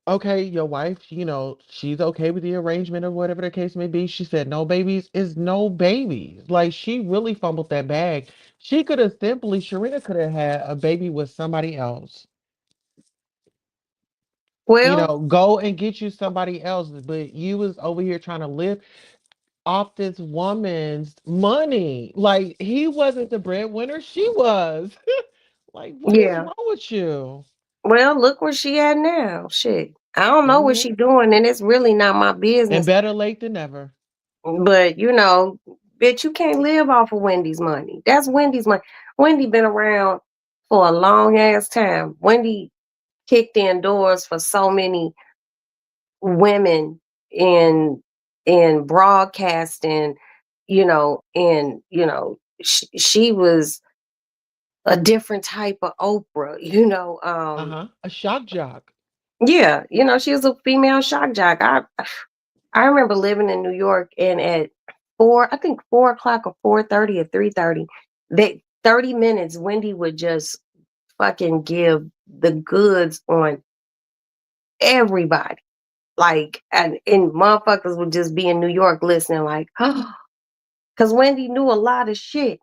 okay, your wife, she's okay with the arrangement or whatever the case may be. She said no babies is no babies. Like she really fumbled that bag. She could have simply, Sharina could have had a baby with somebody else. Well, Go and get you somebody else. But you was over here trying to live off this woman's money. Like he wasn't the breadwinner, she was. Like, what is yeah. wrong with you? Well, look where she at now. Shit. I don't know what Hmm. she doing, and it's really not my And business. better late than never. But bitch, you can't live off of Wendy's money. That's Wendy's money. Wendy been around for a long ass time. Wendy kicked in doors for so many women in broadcasting, and she was a different type of Oprah, Uh-huh. A shock jock. yeah, she was a female shock jock. I remember living in New York and at I think 4 o'clock or 4:30 or 3:30, they 30 minutes, Wendy would just fucking give the goods on everybody. Like and motherfuckers would just be in New York listening, like, oh, because Wendy knew a lot of shit.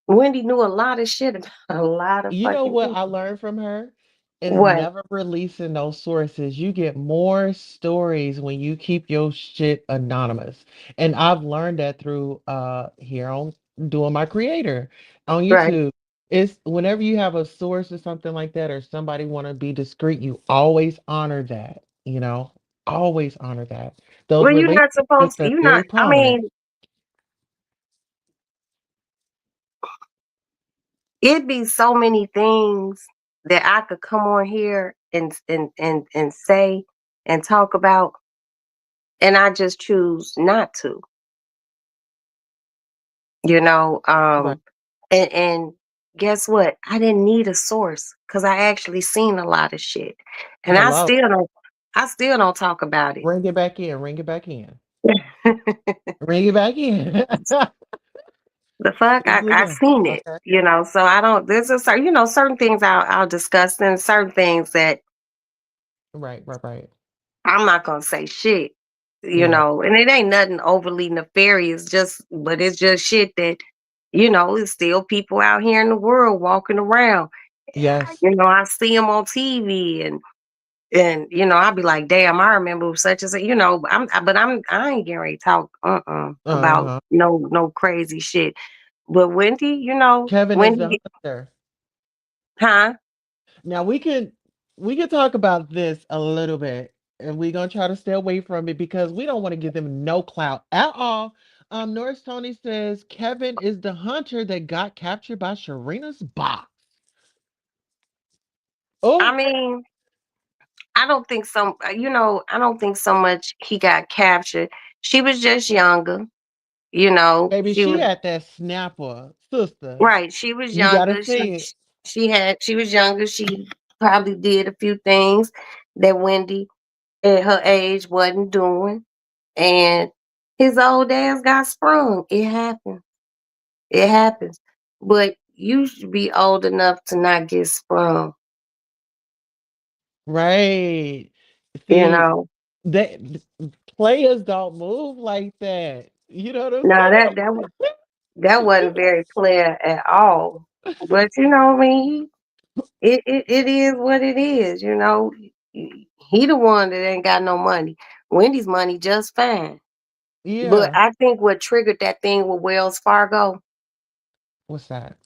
Wendy knew a lot of shit about a lot of You know fucking what I people. learned from her is What? never releasing those sources. You get more stories when you keep your shit anonymous. And I've learned that through here on doing my creator on Right. YouTube. It's whenever you have a source or something like that or somebody want to be discreet, you always honor that, always honor that. Those Well, you're not relationships supposed to. are You're not. very I prominent. mean, it'd be so many things that I could come on here and say and talk about, and I just choose not to. You know, Right. and guess what? I didn't need a source because I actually seen a lot of shit, and I Hello. still don't. I still don't talk about it. Bring it back in. Ring it back in. Ring it back in. The fuck, Speak I again. seen it. Okay. So I don't. There's a certain, certain things I'll discuss, and certain things that Right, right, right. I'm not gonna say shit, Yeah. and it ain't nothing overly nefarious, but it's just shit that, it's still people out here in the world walking around. Yes. I see them on TV and I'll be like, damn, I remember such as I ain't getting ready to talk about Uh-huh. no crazy shit. But Wendy, Kevin is the Wendy, hunter. huh? Now we can talk about this a little bit, and we're gonna try to stay away from it because we don't want to give them no clout at all. Norris Tony says Kevin is the hunter that got captured by Sharina's box. I Oh, mean, I don't think so much he got captured. She was just younger, baby, she she was had that snapper, sister. right. She was You gotta younger. see it. She was younger. She probably did a few things that Wendy at her age wasn't doing. And his old ass got sprung. It happened. It happens. But you should be old enough to not get sprung, Right. you See, know. that players don't move like that. You know what I'm No, saying? that wasn't very clear at all. But I mean, it is what it is. He the one that ain't got no money. Wendy's money just fine. But Yeah. I think what triggered that thing with Wells Fargo, What's that?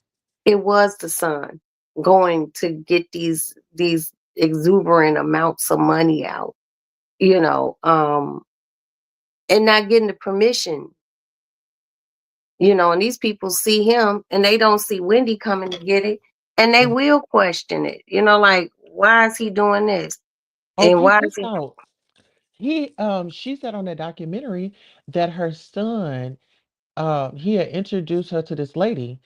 it was the son going to get these exuberant amounts of money out, you know, um, and not getting the permission. And these people see him and they don't see Wendy coming to get it, and they Mhm. will question it, like, why is he doing this? Oh, And peep why is this he out. She said on the documentary that her son, he had introduced her to this lady.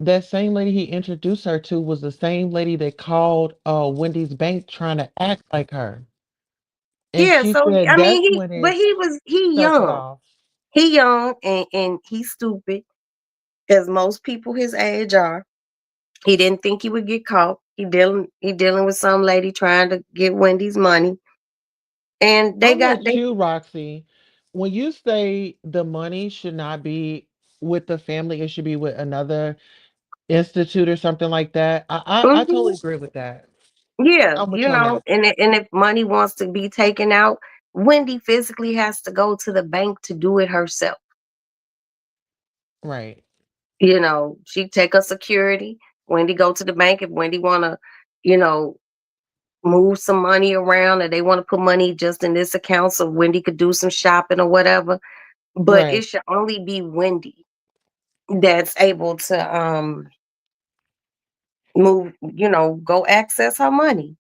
That same lady he introduced her to was the same lady that called Wendy's bank trying to act like her. And Yeah, she so said I mean that's when but it he started young. off. He young and he's stupid, as most people his age are. He didn't think he would get caught. He dealing with some lady trying to get Wendy's money. And they I'm got with they you, Roxy. When you say the money should not be with the family, it should be with another institute or something like that. I totally Mhm. agree with that. Yeah, I'm with you on that. and if money wants to be taken out, Wendy physically has to go to the bank to do it herself. Right. She take her security. Wendy go to the bank if Wendy wanna, you know, move some money around, or they want to put money just in this account so Wendy could do some shopping or whatever. But it Right. should only be Wendy that's able to move, go access her money,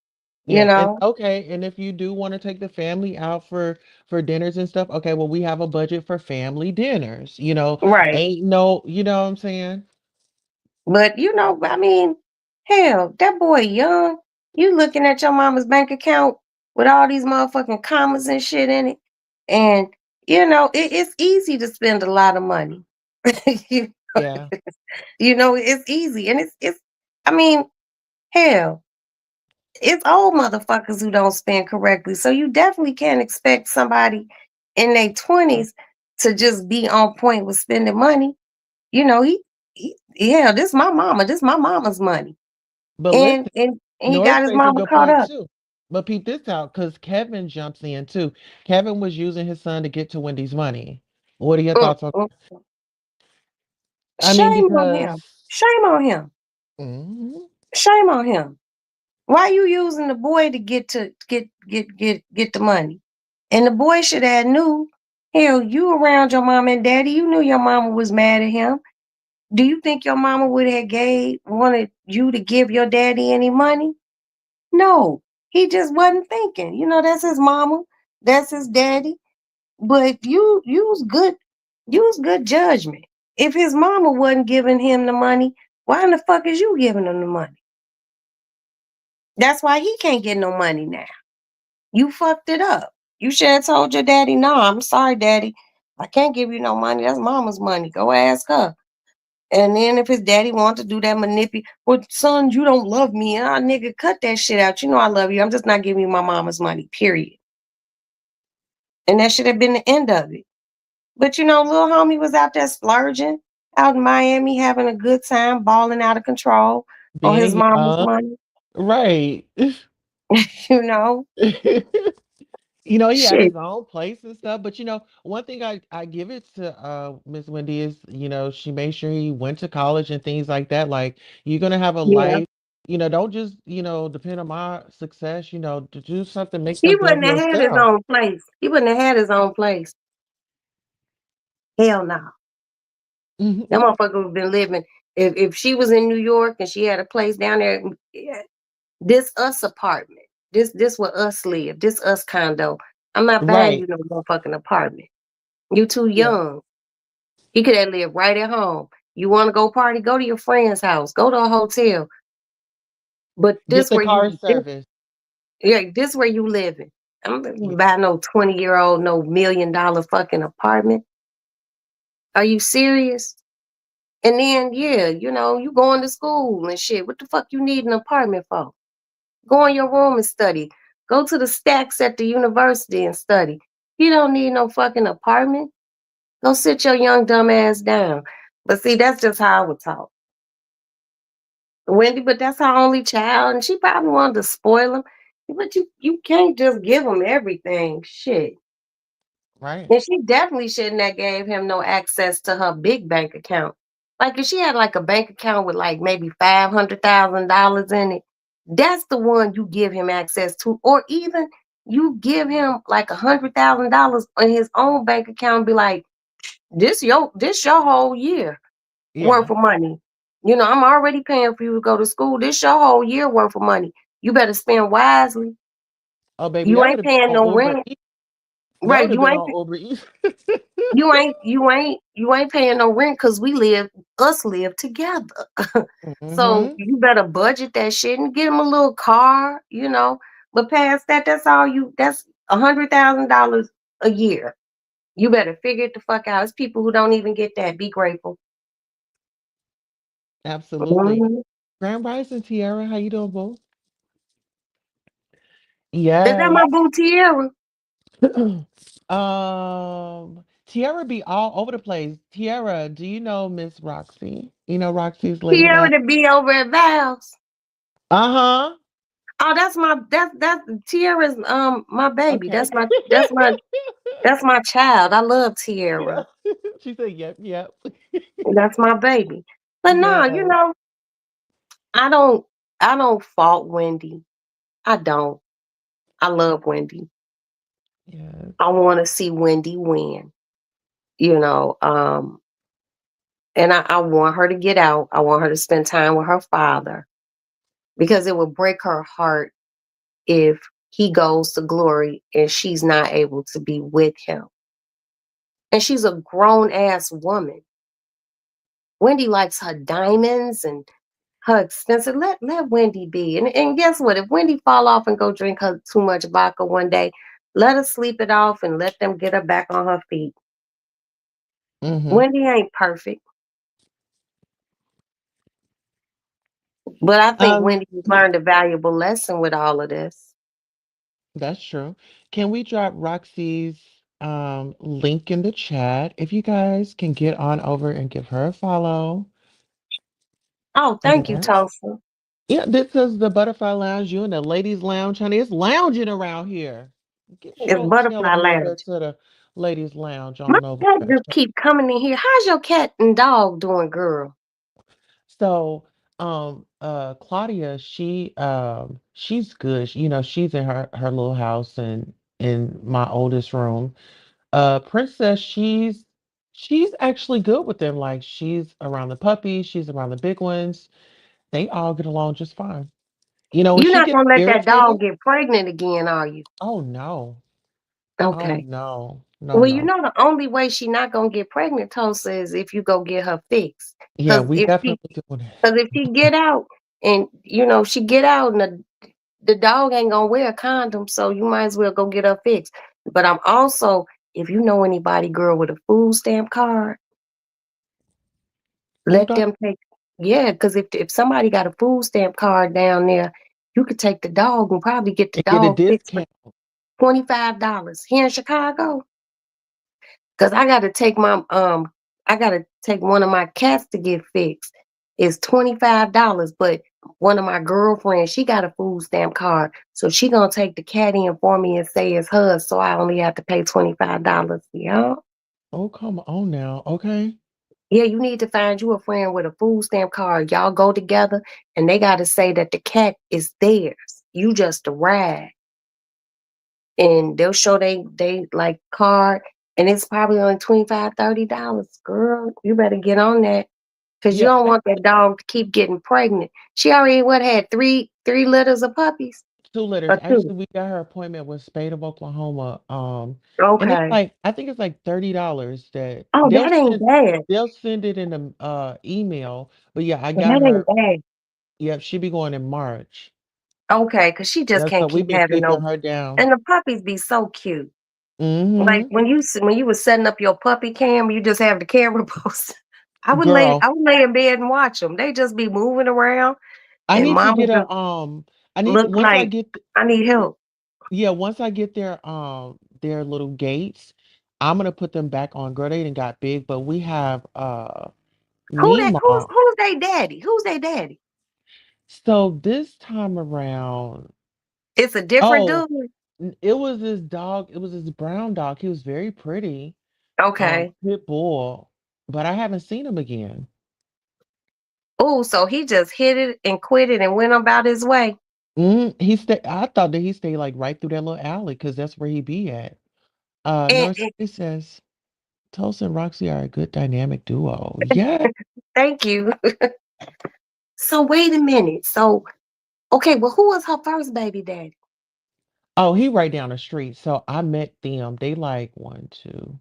you Yeah, and know? okay, and if you do want to take the family out for dinners and stuff, okay, well we have a budget for family dinners. Right. Ain't no, you know what I'm saying? But I mean, hell, that boy young. You looking at your mama's bank account with all these motherfucking commas and shit in it. And it's easy to spend a lot of money. you, Yeah. it's easy. And it's I mean, hell, it's old motherfuckers who don't spend correctly. So you definitely can't expect somebody in their 20s to just be on point with spending money. Yeah, this my mama's money. But And listen, and he Norris got his makes a mama good caught point up. too. But peep this out, because Kevin jumps in too. Kevin was using his son to get to Wendy's money. What are your Mm, thoughts on mm. I mean, Shame on him. because Shame on him. Mhm. Shame on him. Why you using the boy to get the money? And the boy should have knew. Hell, you around your mama and daddy. You knew your mama was mad at him. Do you think your mama would have wanted you to give your daddy any money? No, he just wasn't thinking. That's his mama. That's his daddy. But you use good judgment. If his mama wasn't giving him the money, why in the fuck is you giving him the money? That's why he can't get no money now. You fucked it up. You should have told your daddy, no, I'm sorry, daddy. I can't give you no money. That's mama's money. Go ask her. And then if his daddy wants to do that manipulate, well, son, you don't love me. Ah, nigga, cut that shit out. You know I love you. I'm just not giving you my mama's money, period. And that should have been the end of it. But little homie was out there splurging out in Miami, having a good time, balling out of control on his being mama's young, money. right. you know, He had Shit. his own place and stuff. But one thing I give it to Miss Wendy is, she made sure he went to college and things like that. Like, you're gonna have a Yeah. life, don't just, depend on my success, to do something, make He something of wouldn't have had his yourself. own place. He wouldn't have had his own place. Hell no. That Mhm. motherfucker would have been living. If she was in New York and she had a place down there, yeah, this us apartment. This where us live. This us condo. I'm not buying Right. you no motherfucking apartment. You too Yeah. young. He could have lived right at home. You want to go party? Go to your friend's house. Go to a hotel. But Get this the where car you this, service. yeah, this where you living. I'm Yeah. not buying no 20-year-old, no $1 million fucking apartment. Are you serious? And then, yeah, you going to school and shit. What the fuck you need an apartment for? Go in your room and study. Go to the stacks at the university and study. You don't need no fucking apartment. Go sit your young dumb ass down. But see, that's just how I would talk. Wendy, but that's her only child, and she probably wanted to spoil him. But you can't just give him everything. Shit. Right. And she definitely shouldn't have gave him no access to her big bank account. Like if she had like a bank account with like maybe $500,000 in it, that's the one you give him access to. Or even you give him like $100,000 in his own bank account and be like, this your whole year Yeah. worth of money. I'm already paying for you to go to school. This your whole year worth of money. You better spend wisely. Oh, baby, You that would ain't have been paying on no Uber rent. Eats. That Right. would have You been ain't on Uber Eats. you ain't paying no rent because we live together. So Hmm. you better budget that shit and get him a little car. But past that, that's $100,000 a year. You better figure it the fuck out. It's people who don't even get that. Be grateful. Absolutely. Mhm. Grand Rising Tiara, how you doing, boo? Is that Yes. my boo Tierra? Tiara be all over the place. Tiara, do you know Miss Roxy? You know Roxy's Lady Tierra Loud? to be over at Val's. Uh-huh. Oh, that's Tierra's my baby. Okay. That's my child. I love Tierra. Yeah. She said, yep, yep. That's my baby. But no, Yes. I don't fault Wendy. I don't. I love Wendy. Yes. I want to see Wendy win. You know, and I want her to get out. I want her to spend time with her father because it would break her heart if he goes to glory and she's not able to be with him. And she's a grown ass woman. Wendy likes her diamonds and her expensive. Let Wendy be. And guess what? If Wendy fall off and go drink her too much vodka one day, let her sleep it off and let them get her back on her feet. Mm-hmm. Wendy ain't perfect, but I think Um, Wendy learned a valuable lesson with all of this. that's true. Can we drop Roxy's link in the chat if you guys can get on over and give her a follow? Oh, thank you, Yes. Tulsa. Yeah, this is the Butterfly Lounge. You in the ladies' lounge, honey. It's lounging around here. Get It's your tail Butterfly on over Lounge. to the ladies' lounge My on over cat there. just keep coming in here. How's your cat and dog doing, girl? So, Claudia, she's good. She's in her little house and in my oldest room. Princess, she's actually good with them. Like, she's around the puppies, she's around the big ones. They all get along just fine. When You're she not gets gonna let that irritated, dog get pregnant again, are you? oh no. Oh Okay. no. No, Well, no. the only way she not gonna get pregnant, Tulsa, is if you go get her fixed. Yeah, Cause we if she, definitely doing it. cause if she get out and she get out and the dog ain't gonna wear a condom, so you might as well go get her fixed. But I'm also, if you know anybody, girl, with a food stamp card, Hold let on. them take. Yeah, because if somebody got a food stamp card down there, you could take the dog and probably get the And get a dog fixed for discount. $25 here in Chicago. Cause I gotta take one of my cats to get fixed. It's $25, but one of my girlfriends, she got a food stamp card, so she gonna take the cat in for me and say it's hers, so I only have to pay $25. Yeah. Oh, come on now. Okay. Yeah, you need to find you a friend with a food stamp card. Y'all go together and they gotta say that the cat is theirs. You just a ride. And they'll show they like card and it's probably only $25, $30. Girl, you better get on that. Cause you Yeah, don't want that dog to keep getting pregnant. She already what had three litters of puppies? 2 litters. Or two. Actually, we got her appointment with State of Oklahoma. And it's Okay. like I think it's like $30 that Oh, that ain't bad. they'll send it in a email. But yeah, I got That ain't her. bad. Yep, she be going in March. Okay, cause she just Yeah, so can't we've keep been having keeping no her down. and the puppies be so cute. Like Mm-hmm. when you was setting up your puppy cam, you just have the camera post. Girl, I would lay in bed and watch them. They just be moving around, I and need to mama get just I need to look once I like get I need help. yeah, once I get their little gates, I'm gonna put them back on. Girl, they done got big, but we have Mima. Who's they daddy? Who's they daddy? So this time around, It's a different oh, dude. it was this dog, it was this brown dog. He was very pretty, Okay. pit bull, but I haven't seen him again. Oh, so he just hit it and quit it and went about his way. I thought that he stayed like right through that little alley because that's where he be at. And Nurse says Tulsa and Roxy are a good dynamic duo. Yeah. thank you. So wait a minute. So okay, well, who was her first baby daddy? Oh, he right down the street. So I met them. They like one, two,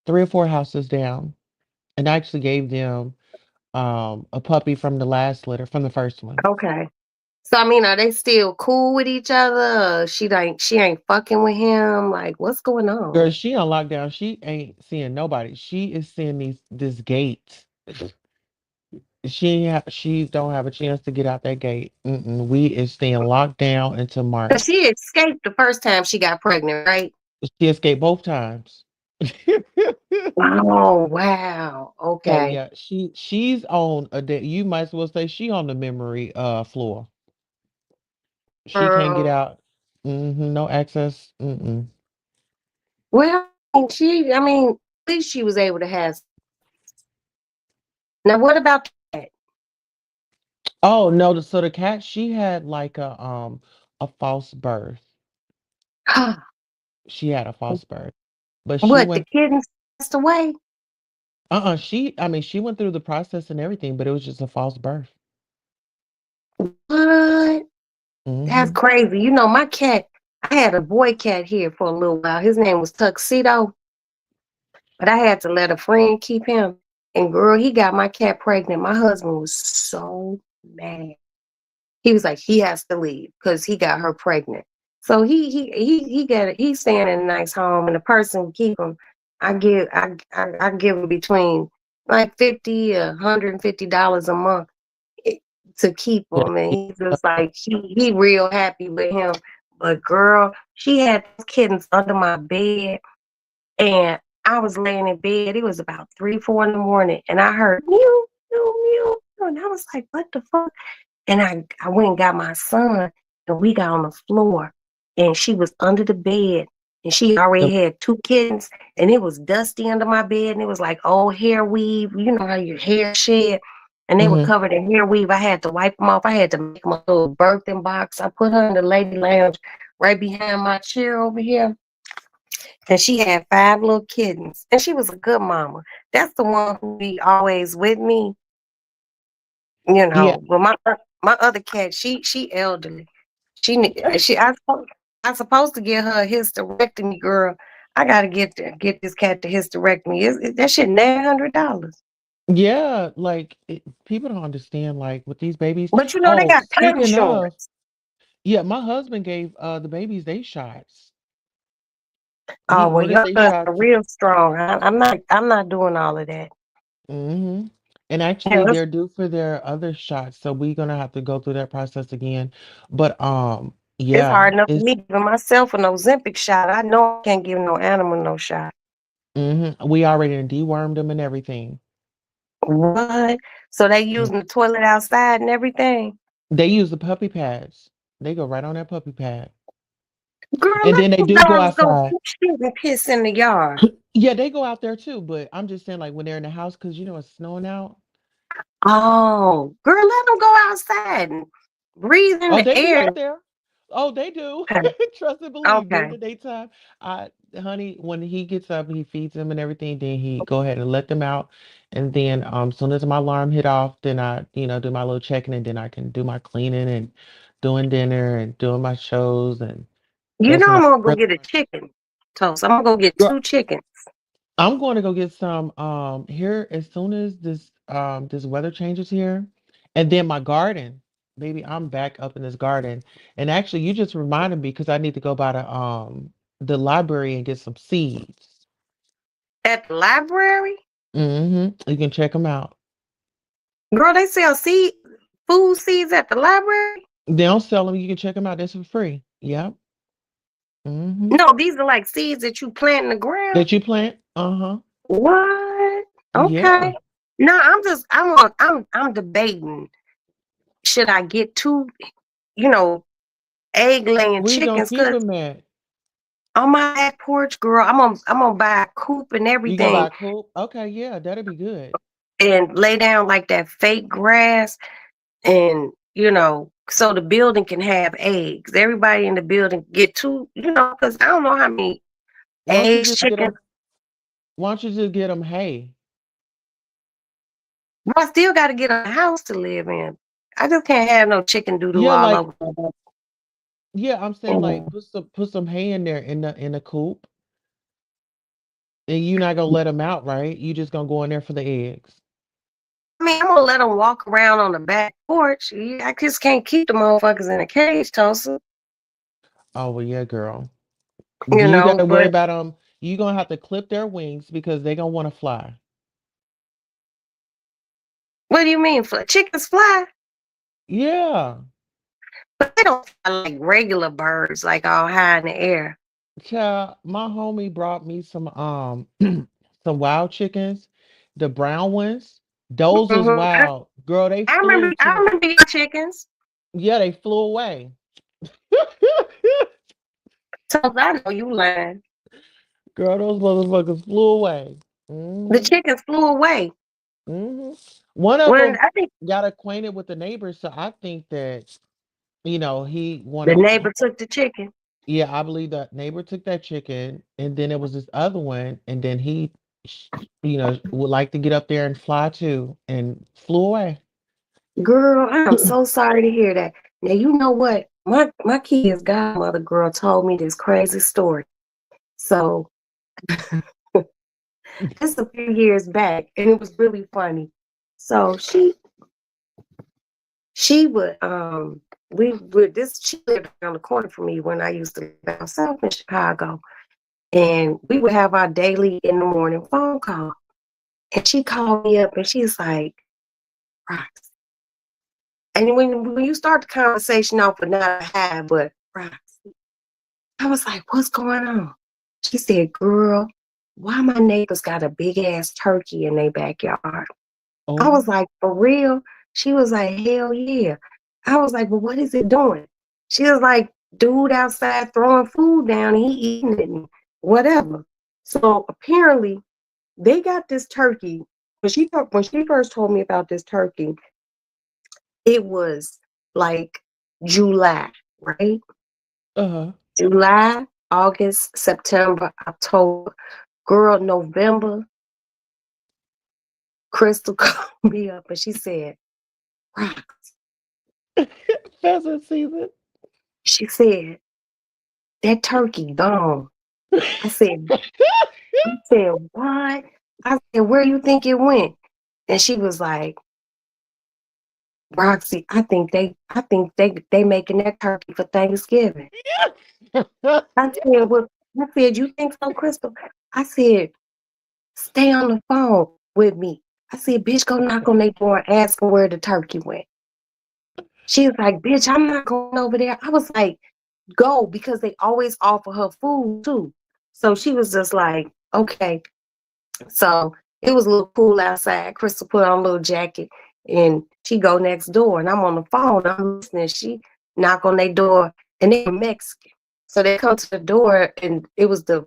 three or four houses down. And I actually gave them a puppy from the last litter, from the first one. Okay. So I mean, are they still cool with each other? She ain't fucking with him. Like, what's going on? Girl, she on lockdown. She ain't seeing nobody. She is seeing this gate. She don't have a chance to get out that gate. We is staying locked down until Cause March. she escaped the first time she got pregnant, right? She escaped both times. Oh wow. So Okay. yeah, she's on a day. You might as well say she on the memory floor. She can't get Um, out. No access. well, I mean, at least she was able to have. Now, what about that? Oh no, so the cat she had like a false birth. She had a false birth. But she What the went kittens passed away? she went through the process and everything, but it was just a false birth. What? That's hmm crazy. You know, my cat. I had a boy cat here for a little while. His name was Tuxedo, but I had to let a friend keep him. And girl, he got my cat pregnant. My husband was so mad. He was like, he has to leave because he got her pregnant. So he got it. He's staying in a nice home, and the person who keep him, I give him between like $50 $150 a month i- to keep Yeah. him, and he's just like he real happy with him. But girl, she had those kittens under my bed, and I was laying in bed. It was about 3 4 in the morning, and I heard mew mew mew, and I was like, what the fuck? And I went and got my son, and we got on the floor, and she was under the bed, and she already had two kittens, and it was dusty under my bed, and it was like old hair weave. You know how your hair shed, and they were hmm covered in hair weave. I had to wipe them off. I had to make my little birthing box. I put her in the lady lounge right behind my chair over here, and she had five little kittens, and she was a good mama. That's the one who be always with me, Yeah. but my other cat, she elderly. I supposed to get her a hysterectomy, girl. I gotta get this cat the hysterectomy. That shit $900. Yeah, like people don't understand like with these babies. But they Oh, got pet speaking of, insurance. yeah, my husband gave the babies they shots. He Oh well, ordered y'all they are shots. real strong. I'm not doing all of that. hmm And Yeah, actually, they're due for their other shots, so we're gonna have to go through that process again. But it's yeah, hard enough for it's me giving myself an Ozempic shot. I know I can't give no animal no shot. we already done dewormed them and everything. What? So they Mm. using the toilet outside and everything? They use the puppy pads. They go right on that puppy pad. Girl, And let then they those do go dogs go outside. shit and piss in the yard. Yeah, they go out there too, but I'm just saying like when they're in the house because you know it's snowing out. Oh, girl, let them go outside and breathe in Oh, the they be air. out there. Oh, they do. Okay. Trust and believe. During Okay. the daytime, I, honey, when he gets up, he feeds them and everything. Then he go ahead and let them out, and then soon as my alarm hit off, then I, do my little checking, and then I can do my cleaning and doing dinner and doing my shows and You go know to I'm my gonna go rest get of a my shows. chicken toast. I'm gonna go get Girl, 2 chickens. I'm going to go get some here as soon as this weather changes here. And then my garden. Baby, I'm back up in this garden. And actually you just reminded me because I need to go by the library and get some seeds. At the library? You can check them out. Girl, they sell food seeds at the library? They don't sell them, you can check them out. That's for free. Yep. Mm-hmm. No, these are like seeds that you plant in the ground. That you plant? Uh-huh. What? Yeah. Okay. No, I'm debating. Should I get two, you know, egg laying Where you gonna chickens? keep Cause them at? on my back porch, girl, I'm gonna buy a coop and You gonna buy everything a coop? Okay, yeah, that'll be good. and lay down like that fake grass and so the building can have eggs. Everybody in the building get two, because I don't know how many Why don't you eggs, just get chickens. them? Why don't you just get them hay? But I still got to get a house to live in. I just can't have no chicken doo doo Yeah, all like over. My yeah, I'm saying like mm. put some hay in there in the coop, and you're not gonna let them out, right? You just gonna go in there for the eggs. I mean, I'm gonna let them walk around on the back porch. I just can't keep the motherfuckers in a cage, Tulsa. Oh well, yeah, girl. You gotta worry But about them. You gonna have to clip their wings because they gonna want to fly. what do you mean? Chickens fly? Yeah, But they don't fly like regular birds, like all high in the air. child. My homie brought me some some wild chickens, the brown ones. Those was hmm I, wild, girl. They I flew remember. I to remember your chickens. yeah, they flew away. So I know you lying. Girl, those motherfuckers flew away. The Hmm. chickens flew away. Hmm. One of Well, them I think got acquainted with the neighbors, so I think that he the wanted. neighbor took the chicken. Yeah, I believe that neighbor took that chicken, and then it was this other one, and then he, would like to get up there and fly too, and flew away. Girl, I am so sorry to hear that. Now you know what? My kid's godmother girl told me this crazy story. So this a few years back, and it was really funny. So she would we would this she lived around the corner from me when I used to live down south in Chicago. And we would have our daily in the morning phone call. And she called me up and she's like, Rox. And when you start the conversation off with not a hi, but Rox, I was like, what's going on? She said, girl, why my neighbors got a big ass turkey in their backyard? I Oh, was like, for real? She was like, hell yeah. I was like, well, what is it doing? She was like, dude outside throwing food down and he eating it and whatever. So apparently they got this turkey. When she first told me about this turkey, it was like July, right? uh-huh. July, August, September, October. Girl, November, Crystal called me up and she said, Rox, Pheasant season. she said, that turkey gone. I said, what? I said, where you think it went? And she was like, Roxy, I think they making that turkey for Thanksgiving. I said, well, I said, you think so, Crystal? I said, stay on the phone with me. I said, bitch, go knock on their door and ask them where the turkey went. She was like, bitch, I'm not going over there. I was like, go, because they always offer her food too. So she was just like, okay. So it was a little cool outside. Crystal put on a little jacket and she go next door and I'm on the phone. I'm listening. She knock on their door and they were Mexican. So they come to the door and it was the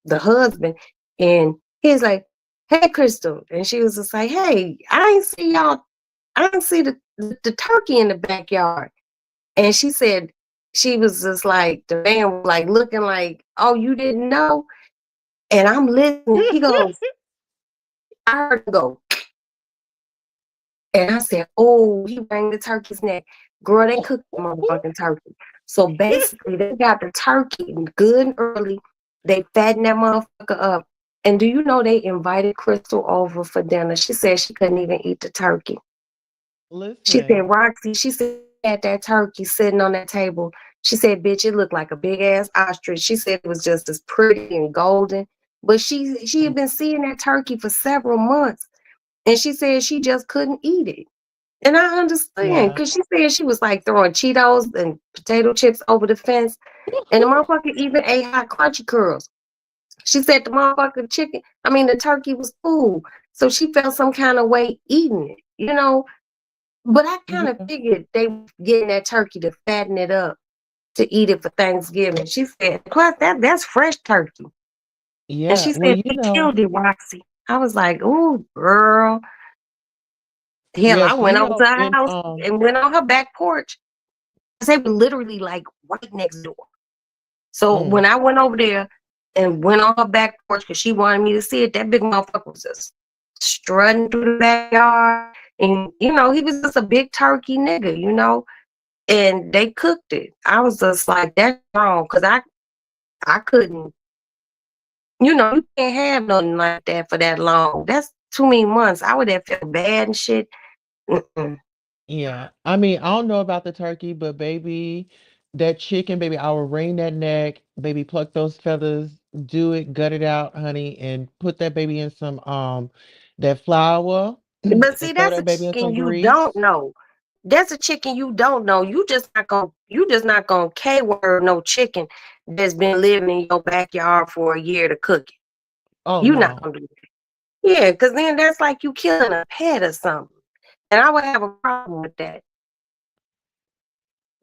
husband and he's like, "Hey Crystal." And she was just like, "Hey, I didn't see the turkey in the backyard." And she said she was just like the man was like looking like, "Oh, you didn't know?" And I'm listening. He goes, I heard him go, and I said, "Oh, he rang the turkey's neck." Girl, they cooked the motherfucking turkey. So basically, they got the turkey good and early. They fattened that motherfucker up. And do you know they invited Crystal over for dinner? She said she couldn't even eat the turkey. She said, Listen, "Roxy," she said, "had that turkey sitting on that table." She said, "Bitch, it looked like a big ass ostrich." She said it was just as pretty and golden. But she had been seeing that turkey for several months. And she said she just couldn't eat it. And I understand yeah. because she said she was like throwing Cheetos and potato chips over the fence. And the motherfucker even ate hot crunchy curls. She said the motherfucking the turkey was cool. So she felt some kind of way eating it, you know. But I kind of Yeah. figured they were getting that turkey to fatten it up to eat it for Thanksgiving. She said, plus that's fresh turkey. And Yeah. she Well, said you she know, killed it, Roxy. I was like, "Ooh, girl." Hell, I yes, went you over know, to her and house and went on her back porch. They were literally like right next door. So mm, when I went over there and went on her back porch because she wanted me to see it, that big motherfucker was just strutting through the backyard. And, he was just a big turkey nigga, and they cooked it. I was just like, that's wrong because I couldn't, you can't have nothing like that for that long. That's too many months. I would have felt bad and shit. Mm-mm. yeah. I mean, I don't know about the turkey, but baby, that chicken, baby, I will wring that neck, baby, pluck those feathers, do it, gut it out, honey, and put that baby in some that flour and But see, throw that's a that baby in chicken some you don't grease. know. That's a chicken you don't know. You just not gonna K-word no chicken that's been living in your backyard for a year to cook it. Oh You not no. gonna do that. Yeah, because then that's like you killing a pet or something. And I would have a problem with that.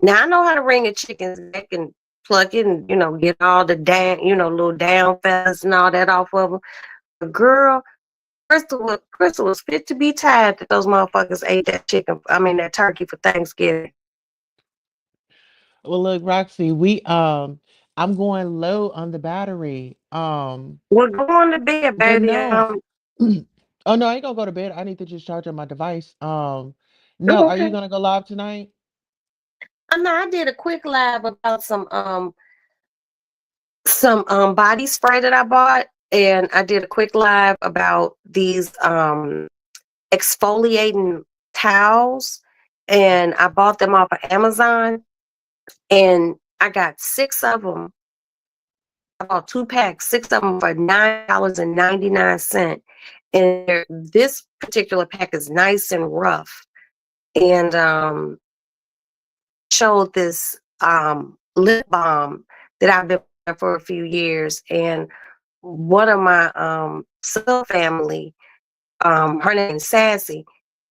Now I know how to wring a chicken's neck and pluck it and get all the down, little down feathers and all that off of them. But girl, Crystal was fit to be tied that those motherfuckers ate that turkey for Thanksgiving. Well, look, Roxy, I'm going low on the battery. Well, go on to bed, But baby. no. Oh no, I ain't gonna go to bed. I need to just charge up my device. No, are you Okay. gonna go live tonight? No, I did a quick live about some body spray that I bought, and I did a quick live about these exfoliating towels, and I bought them off of Amazon, and I got 6 of them. I bought 2 packs, 6 of them for $9.99, and this particular pack is nice and rough, and showed this lip balm that I've been wearing for a few years, and one of my sub family, her name is Sassy.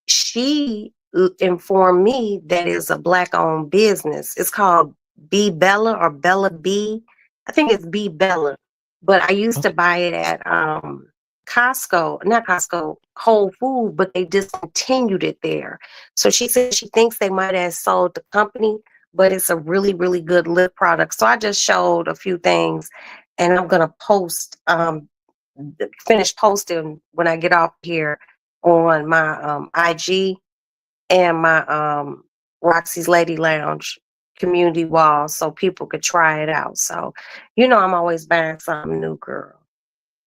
She informed me that it's a black-owned business. It's called Be Bella or Bella B. I think it's Be Bella, but I used to Okay. buy it at Costco, not Costco, Whole Food, but they discontinued it there. So she said she thinks they might have sold the company, but it's a really, really good lip product. So I just showed a few things, and I'm gonna finish posting when I get off here on my IG and my Roxy's Lady Lounge community wall so people could try it out. So, I'm always buying something new, girl.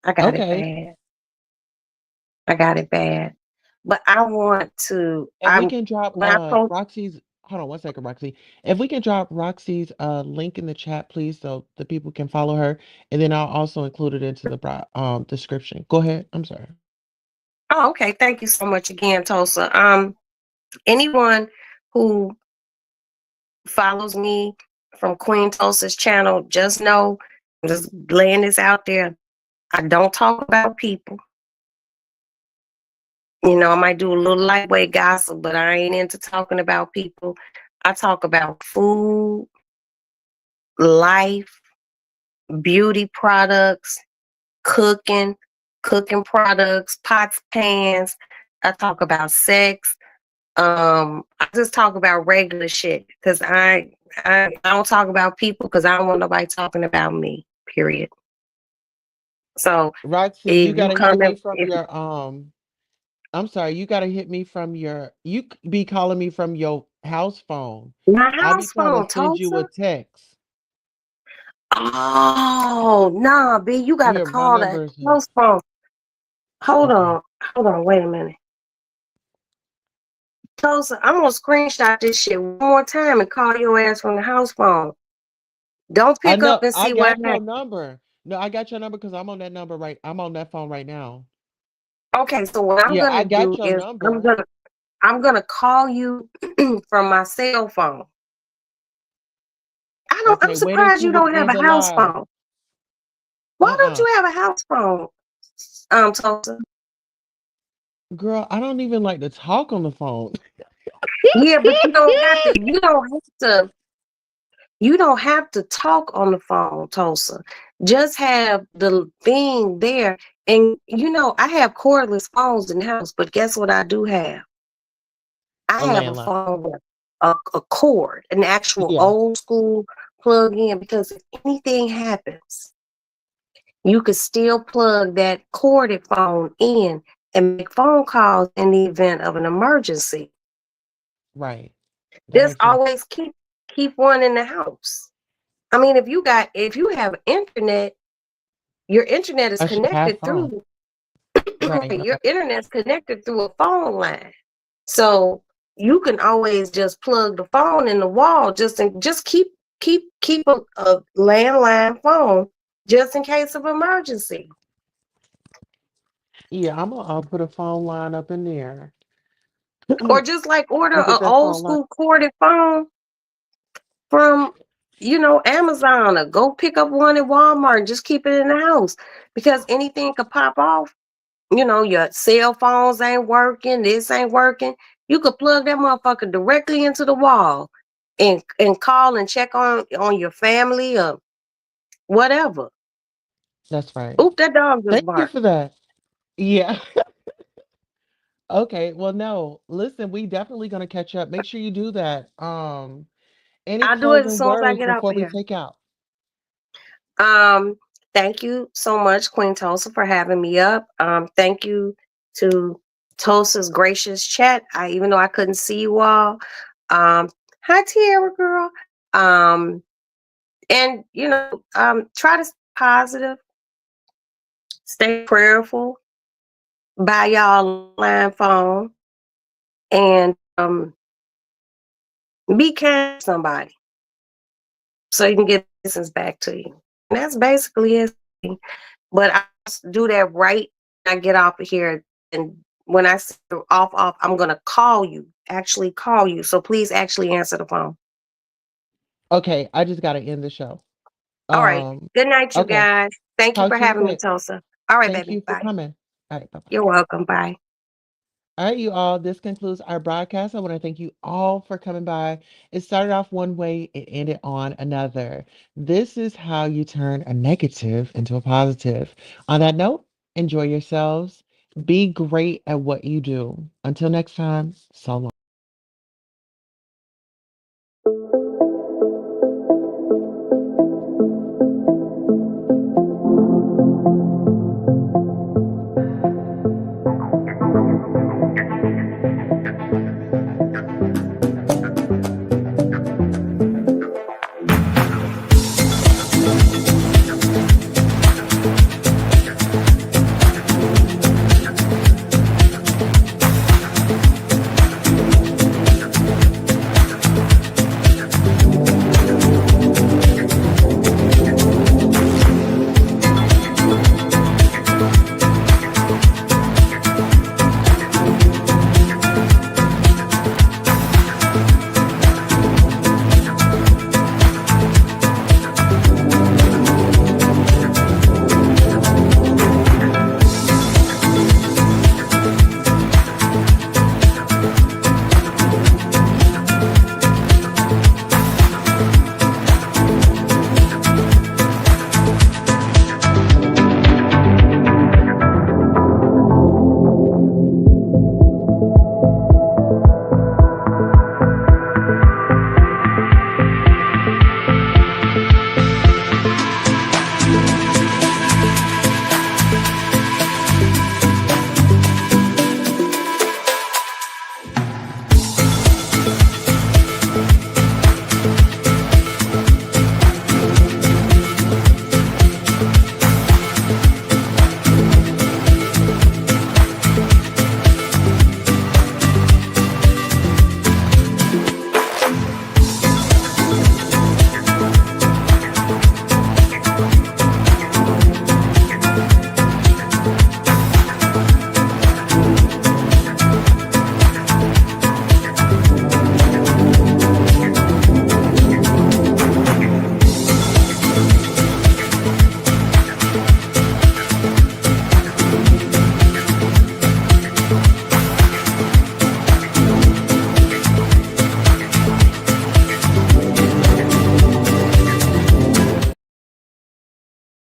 I got it Okay. bad. I got it bad. But I want to, If we can drop when I post, Roxy's, hold on one second, Roxy. If we can drop Roxy's link in the chat, please, so the people can follow her, and then I'll also include it into the description. Go ahead. I'm sorry. oh, okay. Thank you so much again, Tulsa. Anyone who follows me from Queen Tulsa's channel, just know I'm just laying this out there. I don't talk about people. You know, I might do a little lightweight gossip, but I ain't into talking about people. I talk about food, life, beauty products, cooking, cooking products, pots, pans. I talk about sex. I just talk about regular shit because I don't talk about people because I don't want nobody talking about me. Period. So Roxy, you if you gotta hit come me in, from if your I'm sorry, you gotta hit me from your be calling me from your house phone. my I'll be house trying to phone, send you a Tulsa. text. Oh nah, B, you gotta Yeah, my call that number is house phone. okay. Hold on, wait a minute. Tulsa, I'm gonna screenshot this shit one more time and call your ass from the house phone. Don't I pick know up and I see what got happened. your number. No, I got your number because I'm on that phone right now. Okay, so what I'm Yeah, I gonna got do your is number. I'm gonna call you from my cell phone. I'm Okay, wait surprised until you we don't have end a the house live. phone. Why don't Uh-uh. you have a house phone? Tulsa. Girl, I don't even like to talk on the phone. Yeah, but you don't have to talk on the phone, Tulsa. Just have the thing there. And you know, I have cordless phones in the house, but guess what I do have? I A have a landline. phone with a cord, an actual Yeah, old school plug in, because if anything happens, you could still plug that corded phone in and make phone calls in the event of an emergency. right. That Just makes sense. always keep one in the house. I mean, if you have internet, your internet is I should have connected fun. through Right, your right. internet's connected through a phone line. So you can always just plug the phone in the wall, just keep a landline phone just in case of emergency. Yeah, I'm gonna put a phone line up in there. Or just like order Look an at that old phone line. school corded phone from, Amazon, or go pick up one at Walmart and just keep it in the house, because anything could pop off. Your cell phones ain't working, this ain't working. You could plug that motherfucker directly into the wall and call and check on your family or whatever. That's right. Oop, that dog just Thank you barked. for that. Yeah. Okay. Well, no. Listen, we definitely gonna catch up. Make sure you do that. Any I'll do it as closing soon as I words get off before of we here. take out? Um, Thank you so much, Queen Tulsa, for having me up. Thank you to Tulsa's gracious chat. Even though I couldn't see you all. Hi Tierra girl. Um, and try to stay positive, stay prayerful, buy y'all a line phone, and be kind to somebody so you can get business back to you. And that's basically it. But I just do that right when I get off of here. And when I say off, I'm going to actually call you. So please actually answer the phone. Okay, I just gotta end the show. All right. Um, Good night, you okay. guys. Thank you Talk for to you in a having me, bit. Tulsa. All right, Thank baby. you for Bye. coming. All right, bye-bye. You're welcome. Bye. All right, you all. This concludes our broadcast. I want to thank you all for coming by. It started off one way, it ended on another. This is how you turn a negative into a positive. On that note, enjoy yourselves. Be great at what you do. Until next time, so long.